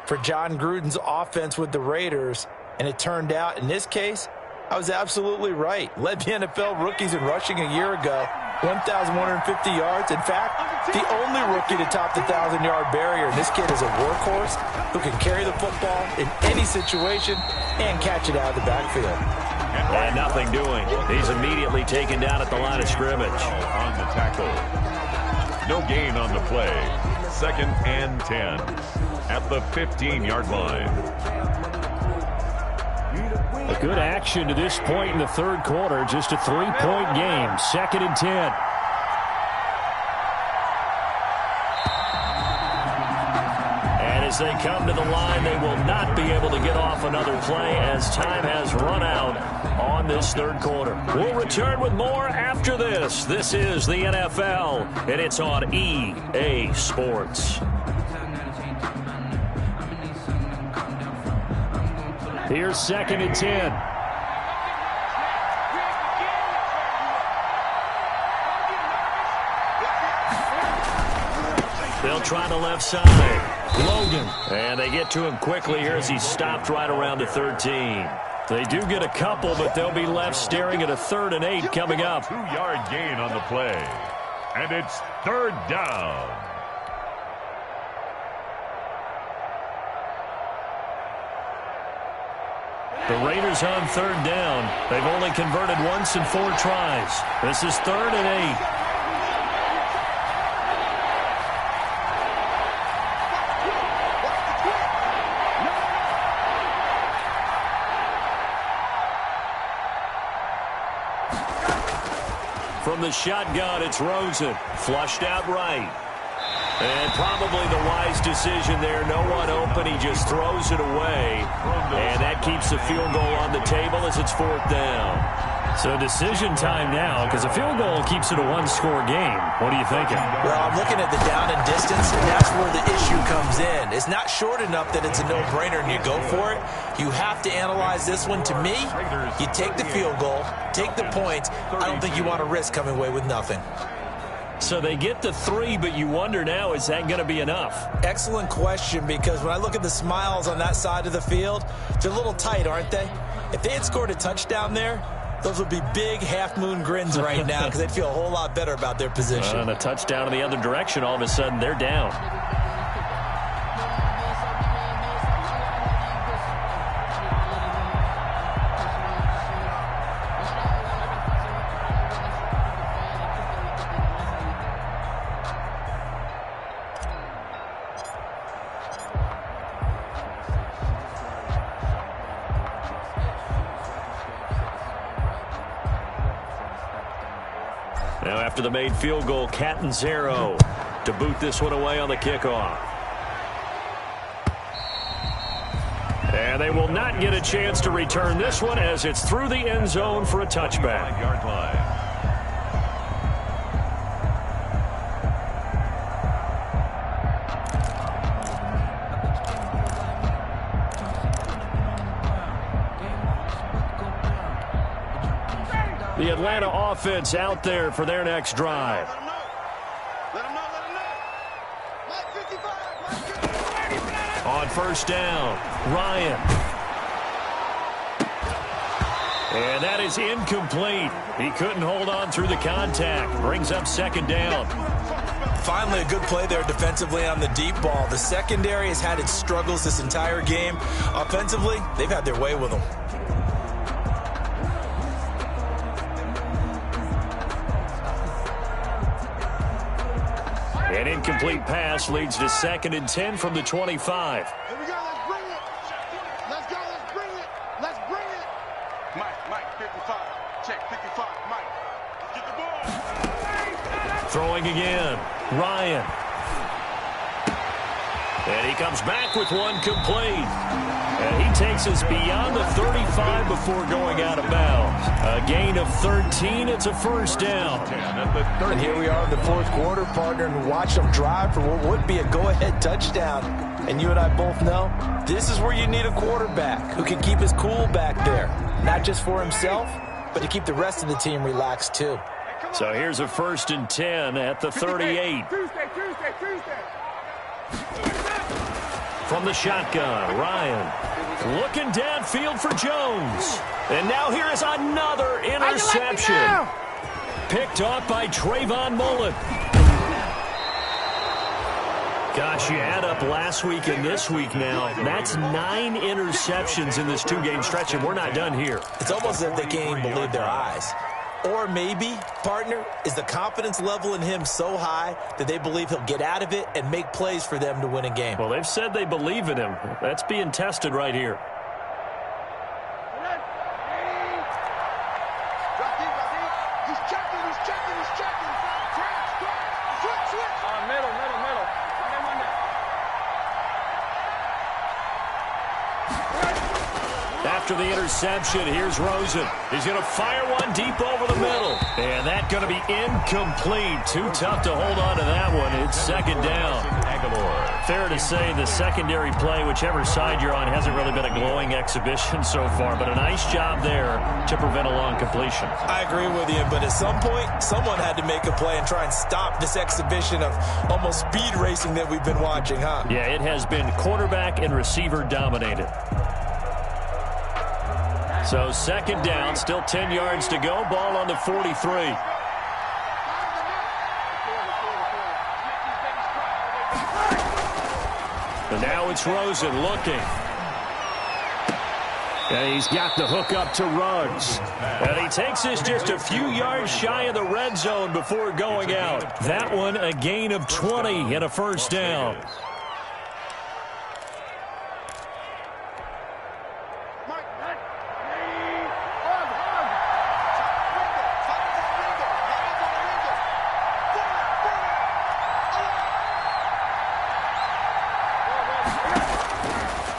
for John Gruden's offense with the Raiders. And it turned out, in this case, I was absolutely right. Led the NFL rookies in rushing a year ago, 1,150 yards. In fact, the only rookie to top the 1,000-yard barrier. And this kid is a workhorse who can carry the football in any situation and catch it out of the backfield. And nothing doing. He's immediately taken down at the line of scrimmage. On the tackle. No gain on the play. 2nd and 10 at the 15-yard line. A good action to this point in the third quarter. Just a 3-point game. 2nd and 10. And as they come to the line, they will not be able to get off another play as time has run out on this third quarter. We'll return with more after this. This is the NFL, and it's on EA Sports. Here's 2nd and 10. They'll try the left side. Logan. And they get to him quickly here as he's stopped right around the 13. They do get a couple, but they'll be left staring at a 3rd and 8 coming up. 2-yard gain on the play. And it's 3rd down. The Raiders on 3rd down. They've only converted once in 4 tries. This is 3rd and 8. From the shotgun, it's Rosen. Flushed out right. And probably the wise decision there. No one open. He just throws it away. And that keeps the field goal on the table as it's 4th down. So decision time now because a field goal keeps it a 1-score game. What are you thinking? Well, I'm looking at the down and distance, and that's where the issue comes in. It's not short enough that it's a no-brainer and you go for it. You have to analyze this one. To me, you take the field goal, take the points. I don't think you want to risk coming away with nothing. So they get the 3, but you wonder now, is that going to be enough? Excellent question, because when I look at the smiles on that side of the field, they're a little tight, aren't they? If they had scored a touchdown there, those would be big half-moon grins right now because they'd feel a whole lot better about their position. And a touchdown in the other direction, all of a sudden, they're down. Now after the made field goal, Catanzaro to boot this one away on the kickoff. And they will not get a chance to return this one as it's through the end zone for a touchback. 9-yard line. The Atlanta offense out there for their next drive. On first down, Ryan. And that is incomplete. He couldn't hold on through the contact. Brings up second down. Finally, a good play there defensively on the deep ball. The secondary has had its struggles this entire game. Offensively, they've had their way with them. An incomplete pass leads to 2nd and 10 from the 25. Here we go, let's bring it. Let's go, let's bring it. Let's bring it. Mike, 55. Check, 55, Mike. Let's get the ball. Throwing again, Ryan. And he comes back with one complete. And he takes us beyond the 35 before going out of bounds. A gain of 13, it's a first down. And here we are in the fourth quarter, partner, and watch them drive for what would be a go-ahead touchdown. And you and I both know this is where you need a quarterback who can keep his cool back there. Not just for himself, but to keep the rest of the team relaxed too. So here's a 1st and 10 at the 38. Tuesday. From the shotgun, Ryan looking downfield for Jones. And now here is another interception. Picked off by Trayvon Mullen. Gosh, you add up last week and this week now. That's 9 interceptions in this 2-game stretch, and we're not done here. It's almost as if they can't even believe their eyes. Or maybe, partner, is the confidence level in him so high that they believe he'll get out of it and make plays for them to win a game. Well, they've said they believe in him. That's being tested right here. He's checking. Switch. On middle. After the interception, here's Rosen. He's going to fire one deep over the middle. And that's going to be incomplete. Too tough to hold on to that one. It's 2nd down. Fair to say the secondary play, whichever side you're on, hasn't really been a glowing exhibition so far. But a nice job there to prevent a long completion. I agree with you, but at some point, someone had to make a play and try and stop this exhibition of almost speed racing that we've been watching, huh? Yeah, it has been quarterback and receiver dominated. So 2nd down, still 10 yards to go. Ball on the 43. And now it's Rosen looking. And he's got the hook up to Ruggs. And he takes this just a few yards shy of the red zone before going out. That one a gain of 20 and a first down.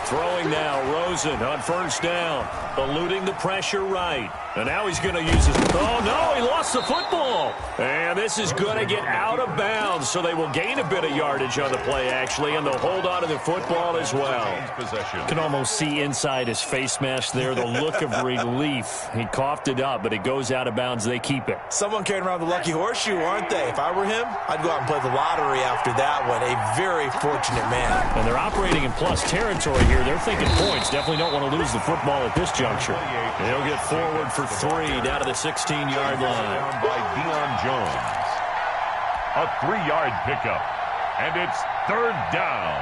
Throwing now, Rosen on first down, eluding the pressure right. And now he's going to use his... Oh, no, he lost the football. And this is going to get out of bounds, so they will gain a bit of yardage on the play, actually, and they'll hold on to the football as well. You can almost see inside his face mask there the look of relief. He coughed it up, but it goes out of bounds. They keep it. Someone carrying around the lucky horseshoe, aren't they? If I were him, I'd go out and play the lottery after that one. A very fortunate man. And they're operating in plus territory here. They're thinking points. Definitely don't want to lose the football at this juncture. They'll get forward for 3 down to the 16-yard line. By Deion Jones. A 3-yard pickup. And it's 3rd down.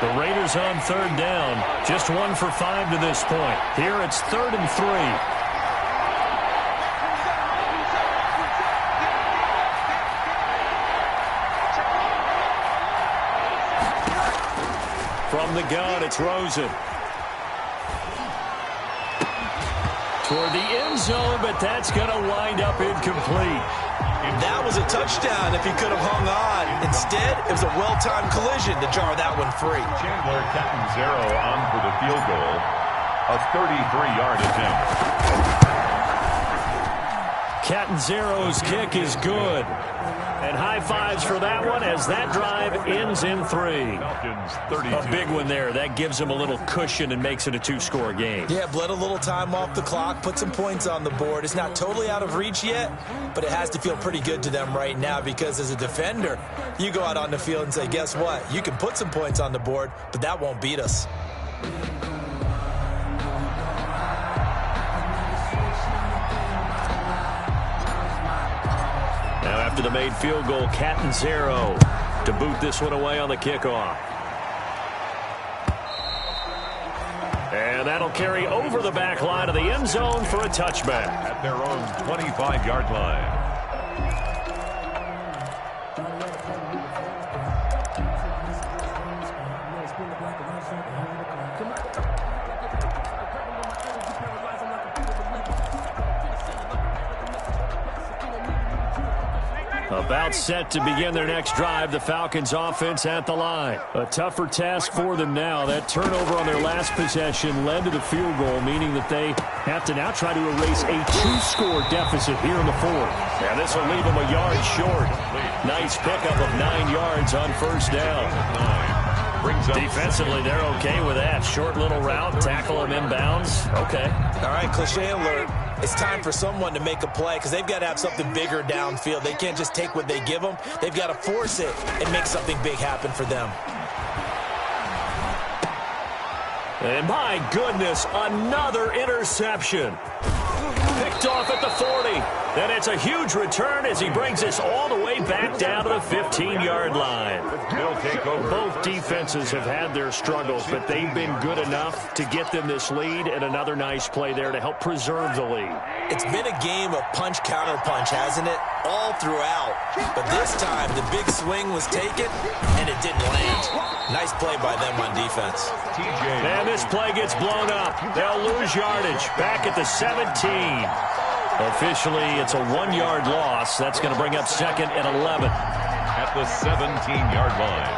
The Raiders on 3rd down. Just 1 for 5 to this point. Here it's 3rd and 3. From the gun, it's Rosen. Toward the end zone, but that's going to wind up incomplete. That was a touchdown if he could have hung on. Instead, it was a well-timed collision to jar that one free. Chandler Catanzaro on for the field goal. A 33-yard attempt. Catanzaro's kick is good. And high fives for that one as that drive ends in 3. Falcons 32. A big one there. That gives them a little cushion and makes it a 2-score game. Yeah, bled a little time off the clock, put some points on the board. It's not totally out of reach yet, but it has to feel pretty good to them right now because as a defender, you go out on the field and say, guess what? You can put some points on the board, but that won't beat us. Now after the made field goal, Catanzaro to boot this one away on the kickoff. And that'll carry over the back line of the end zone for a touchback. At their own 25-yard line. About set to begin their next drive, the Falcons offense at the line. A tougher task for them now. That turnover on their last possession led to the field goal, meaning that they have to now try to erase a 2-score deficit here in the 4th. Now this will leave them a yard short. Nice pickup of 9 yards on first down. Defensively, they're okay with that. Short little route, tackle him inbounds. Okay. All right, cliche alert. It's time for someone to make a play because they've got to have something bigger downfield. They can't just take what they give them. They've got to force it and make something big happen for them. And my goodness, another interception. Picked off at the 40. Then it's a huge return as he brings us all the way back down to the 15-yard line. Both defenses have had their struggles, but they've been good enough to get them this lead, and another nice play there to help preserve the lead. It's been a game of punch-counter-punch, hasn't it? All throughout. But this time, the big swing was taken, and it didn't land. Nice play by them on defense. And this play gets blown up. They'll lose yardage. Back at the 17. Officially, it's a 1-yard loss. That's going to bring up 2nd and 11. At the 17-yard line.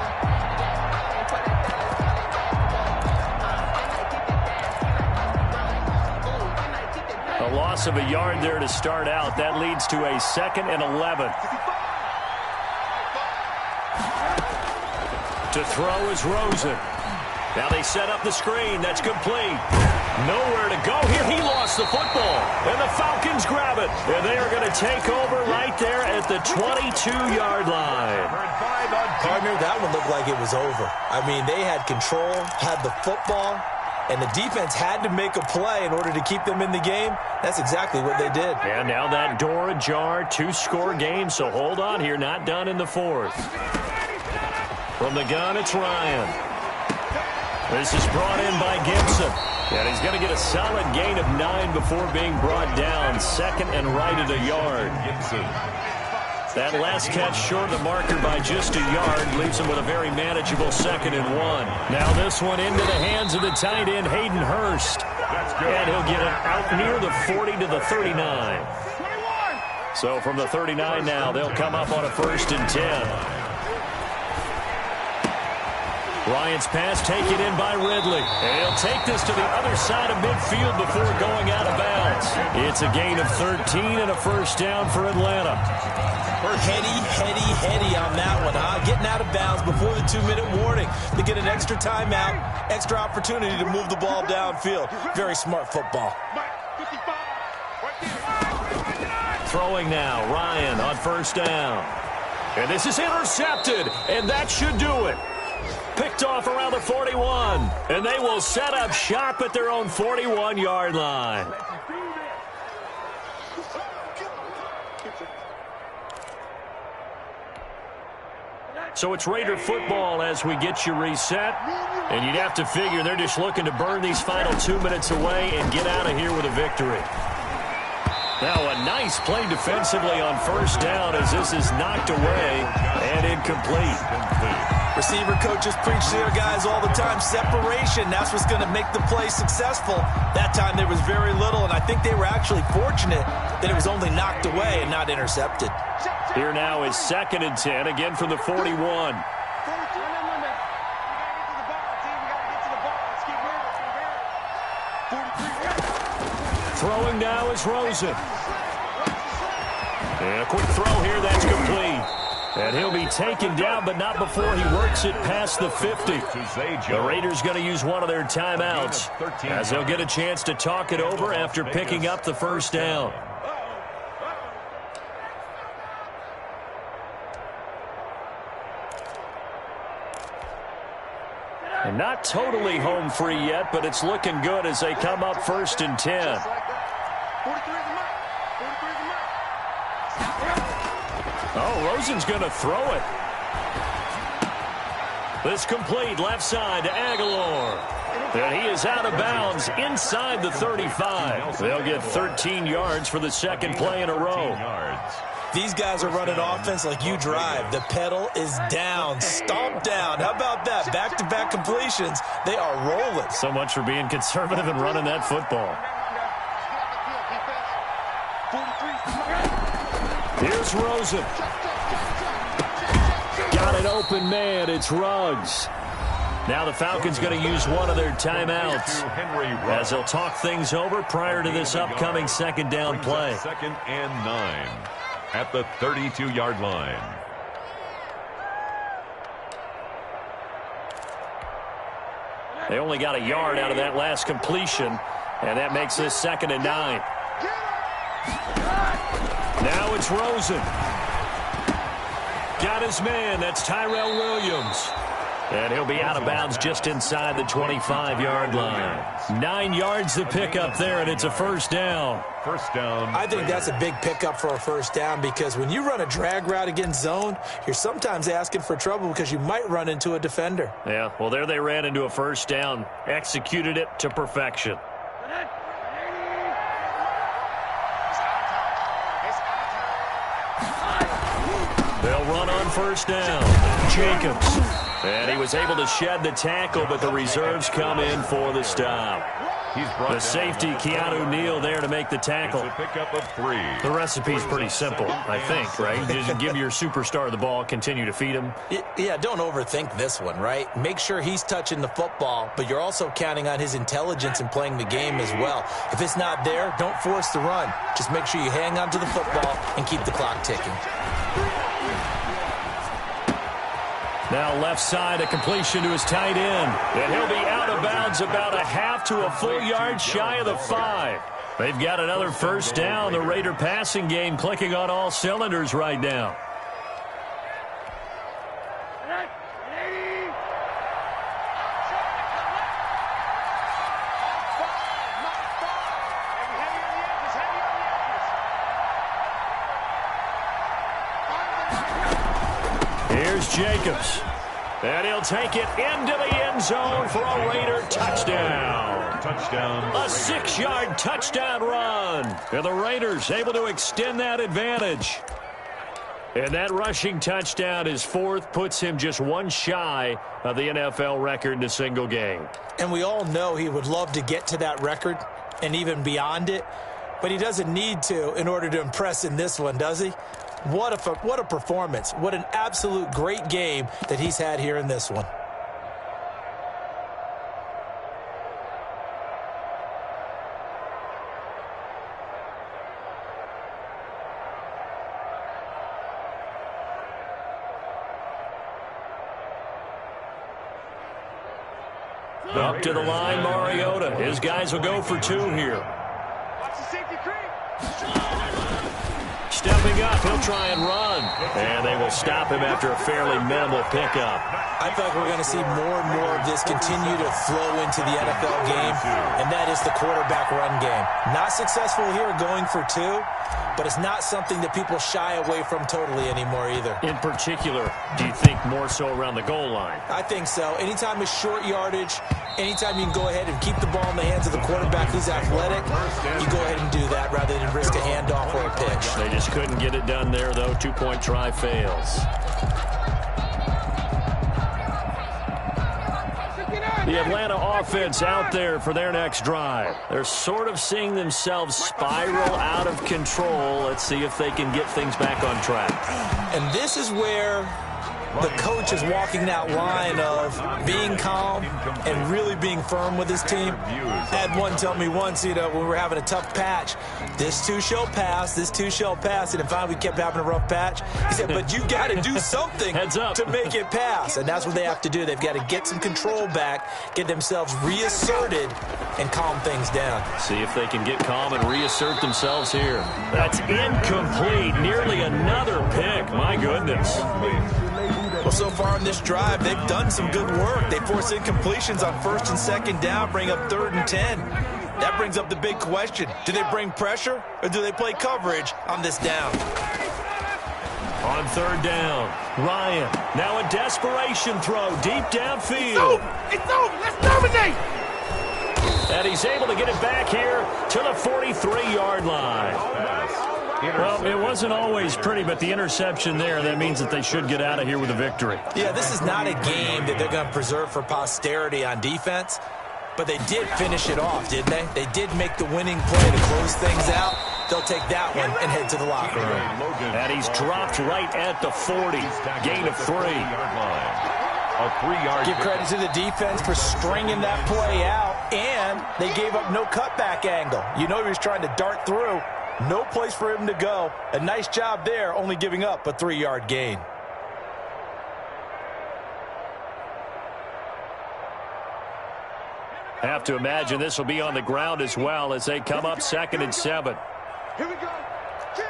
A loss of a yard there to start out. That leads to a 2nd and 11. To throw is Rosen. Now they set up the screen. That's complete. Nowhere to go here. He lost the football. And the Falcons grab it. And they are going to take over right there at the 22-yard line. Partner, that one looked like it was over. I mean, they had control, had the football, and the defense had to make a play in order to keep them in the game. That's exactly what they did. And now that door ajar, 2-score game. So hold on here. Not done in the 4th. From the gun, it's Ryan. This is brought in by Gibson. And he's going to get a solid gain of 9 before being brought down. 2nd and right at a yard. That last catch short of the marker by just a yard leaves him with a very manageable 2nd and 1. Now this one into the hands of the tight end, Hayden Hurst. And he'll get it out near the 40 to the 39. So from the 39 now, they'll come up on a 1st and 10. Ryan's pass taken in by Ridley. And he'll take this to the other side of midfield before going out of bounds. It's a gain of 13 and a 1st down for Atlanta. Heady on that one, huh? Getting out of bounds before the 2-minute warning. They get an extra timeout, extra opportunity to move the ball downfield. Very smart football. Throwing now, Ryan on 1st down. And this is intercepted, and that should do it. Picked off around the 41, and they will set up shop at their own 41-yard line. So it's Raider football as we get you reset, and you'd have to figure they're just looking to burn these final 2 minutes away and get out of here with a victory. Now a nice play defensively on 1st down as this is knocked away and incomplete. Receiver coaches preach to their guys all the time. Separation, that's what's going to make the play successful. That time there was very little, and I think they were actually fortunate that it was only knocked away and not intercepted. Here now is 2nd and 10, again from the 41. Throwing now is Rosen. And a quick throw here, that's complete. And he'll be taken down, but not before he works it past the 50. The Raiders going to use one of their timeouts as they'll get a chance to talk it over after picking up the first down. And not totally home free yet, but it's looking good as they come up 1st and 10. Oh, Rosen's going to throw it. This complete left side to Aguilar. And he is out of bounds inside the 35. They'll get 13 yards for the second play in a row. These guys are running offense like you drive. The pedal is down, stomp down. How about that? Back-to-back completions. They are rolling. So much for being conservative and running that football. Here's Rosen. Got an open man. It's Ruggs. Now the Falcons going to use one of their timeouts as they'll talk things over prior to this upcoming second down play. 2nd and 9 at the 32-yard line. They only got a yard out of that last completion, and that makes this 2nd and 9. Now it's Rosen. Got his man. That's Tyrell Williams. And he'll be out of bounds just inside the 25-yard line. 9 yards to pick up there, and it's a first down. First down. I think that's a big pickup for a first down because when you run a drag route against zone, you're sometimes asking for trouble because you might run into a defender. Yeah, well, there they ran into a first down. Executed it to perfection. They'll run on first down. Jacobs. And he was able to shed the tackle, but the reserves come in for the stop. The safety, Keanu Neal, there to make the tackle. It's a pickup of 3. The recipe's pretty simple, I think, right? Just give your superstar the ball, continue to feed him. Yeah, don't overthink this one, right? Make sure he's touching the football, but you're also counting on his intelligence in playing the game as well. If it's not there, don't force the run. Just make sure you hang on to the football and keep the clock ticking. Now left side, a completion to his tight end. And he'll be out of bounds about a half to a full yard shy of the 5. They've got another first down. The Raider passing game clicking on all cylinders right now. Here's Jacobs. And he'll take it into the end zone for a Raider touchdown. Touchdown. A 6-yard touchdown run. And the Raiders able to extend that advantage. And that rushing touchdown, his 4th, puts him just one shy of the NFL record in a single game. And we all know he would love to get to that record and even beyond it. But he doesn't need to in order to impress in this one, does he? What a performance. What an absolute great game that he's had here in this one. Up to the line, Mariota. His guys will go for 2 here. Stepping up, he'll try and run. And they will stop him after a fairly minimal pickup. I feel like we're going to see more and more of this continue to flow into the NFL game, and that is the quarterback run game. Not successful here going for 2, but it's not something that people shy away from totally anymore either. In particular, do you think more so around the goal line? I think so. Anytime it's short yardage, anytime you can go ahead and keep the ball in the hands of the quarterback who's athletic, you go ahead and do that rather than risk a handoff or a pitch. They just couldn't get it done there, though. 2-point try fails. The Atlanta offense out there for their next drive. They're sort of seeing themselves spiral out of control. Let's see if they can get things back on track. And this is where the coach is walking that line of being calm and really being firm with his team. I had one tell me once, when we were having a tough patch, this too shall pass, this too shall pass. And finally we kept having a rough patch. He said, but you got to do something to make it pass. And that's what they have to do. They've got to get some control back, get themselves reasserted, and calm things down. See if they can get calm and reassert themselves here. That's incomplete. Nearly another pick. My goodness. Well, so far in this drive, they've done some good work. They force incompletions on 1st and 2nd down, bring up 3rd and 10. That brings up the big question. Do they bring pressure or do they play coverage on this down? On 3rd down, Ryan. Now a desperation throw deep downfield. It's over. It's over. Let's dominate. And he's able to get it back here to the 43-yard line. Well, it wasn't always pretty, but the interception there, that means that they should get out of here with a victory. Yeah, this is not a game that they're going to preserve for posterity on defense, but they did finish it off, didn't they? They did make the winning play to close things out. They'll take that one and head to the locker room. And he's dropped right at the 40. Gain of 3. A 3-yard. Give credit to the defense for stringing that play out, and they gave up no cutback angle. You know he was trying to dart through. No place for him to go. A nice job there, only giving up a 3-yard gain. Have to imagine this will be on the ground as well as they come up 2nd and 7. Here we go. Kill.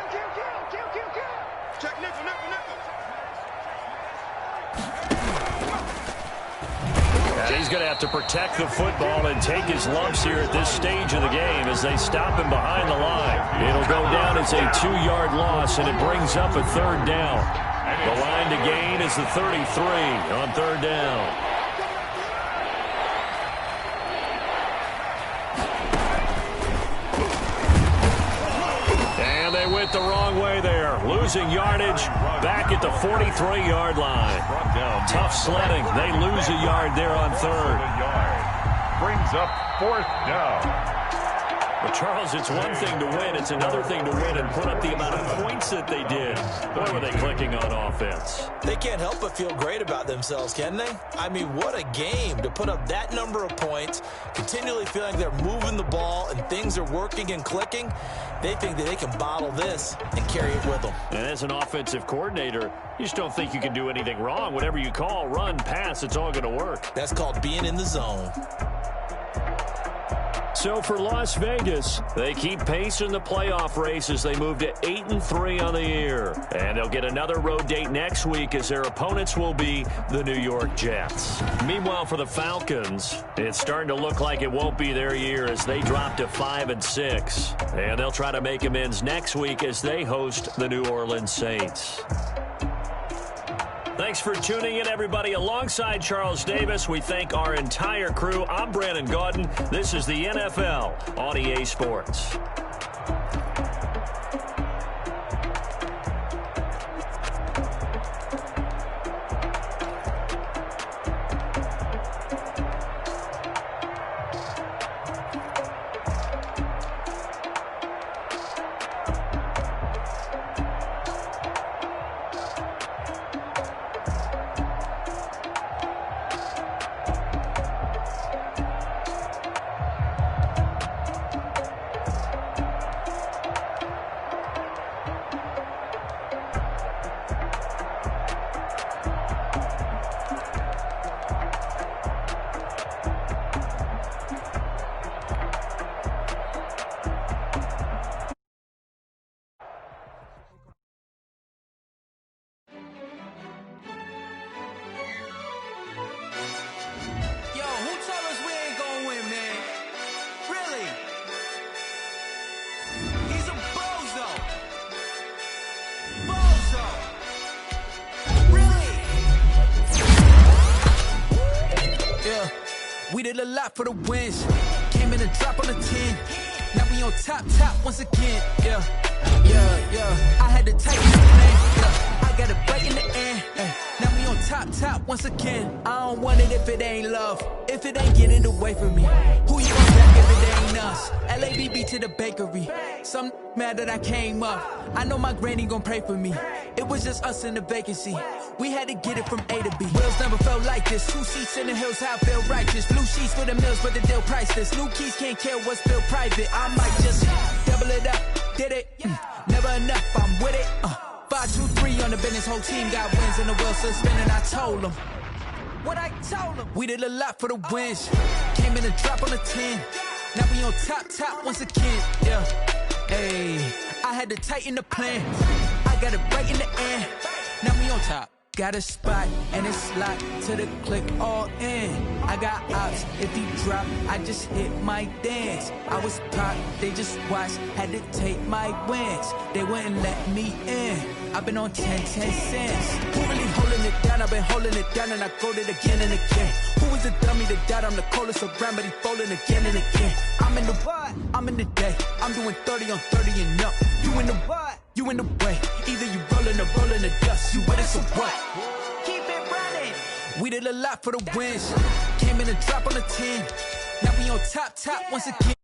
Check nickel. And he's going to have to protect the football and take his lumps here at this stage of the game as they stop him behind the line. It'll go down as a 2-yard loss, and it brings up a 3rd down. The line to gain is the 33 on 3rd down. And they went the wrong way there, losing yardage back at the 43-yard line. Tough sledding. They lose a yard there on 3rd. Brings up 4th down. But, Charles, it's one thing to win. It's another thing to win and put up the amount of points that they did. Boy, were they clicking on offense. They can't help but feel great about themselves, can they? I mean, what a game to put up that number of points, continually feeling they're moving the ball and things are working and clicking. They think that they can bottle this and carry it with them. And as an offensive coordinator, you just don't think you can do anything wrong. Whatever you call, run, pass, it's all going to work. That's called being in the zone. So for Las Vegas, they keep pace in the playoff race as they move to 8-3 on the year. And they'll get another road date next week as their opponents will be the New York Jets. Meanwhile, for the Falcons, it's starting to look like it won't be their year as they drop to 5-6. And they'll try to make amends next week as they host the New Orleans Saints. Thanks for tuning in, everybody. Alongside Charles Davis, we thank our entire crew. I'm Brandon Gaudin. This is the NFL on EA Sports. We did a lot for the wins. Came in and drop on the 10. Now we on top once again. Yeah. I had to tighten the plan. I got it right in the end. Now we on top top once again. I don't want it if it ain't love, if it ain't getting away from me. Who you gonna back if it ain't us? LABB to the bakery. Some mad that I came up. I know my granny gon' pray for me. It was just us in the vacancy. We had to get it from A to B. Wheels never felt like this. 2 seats in the hills, how I feel righteous. Blue sheets for the mills, but the deal priceless. New keys can't care what's still private. I might just double it up. Did it? Never enough, I'm with it. 5, 2, 3 on the business. Whole team got wins and the wheels still spinning. I told them what I told them. We did a lot for the wins. Came in and drop on the 10. Now we on top once again. Yeah. Hey, I had to tighten the plan. I got it right in the end. Now we on top. Got a spot and it's locked to the click all in. I got ops, if he drop, I just hit my dance. I was pop, they just watched, had to take my wins. They wouldn't let me in. I've been on 10 cents. Who really holding it down? I've been holding it down and I go it again and again. Who was the dummy that doubt I'm the coldest around, but he folding again and again. I'm in the what? I'm in the day. I'm doing 30 on 30 and up. You in the what? You in the way. Either you rolling or rolling the dust. You with it, so what? Keep it running. We did a lot for the wins. Came in and drop on the 10. Now we on top once again.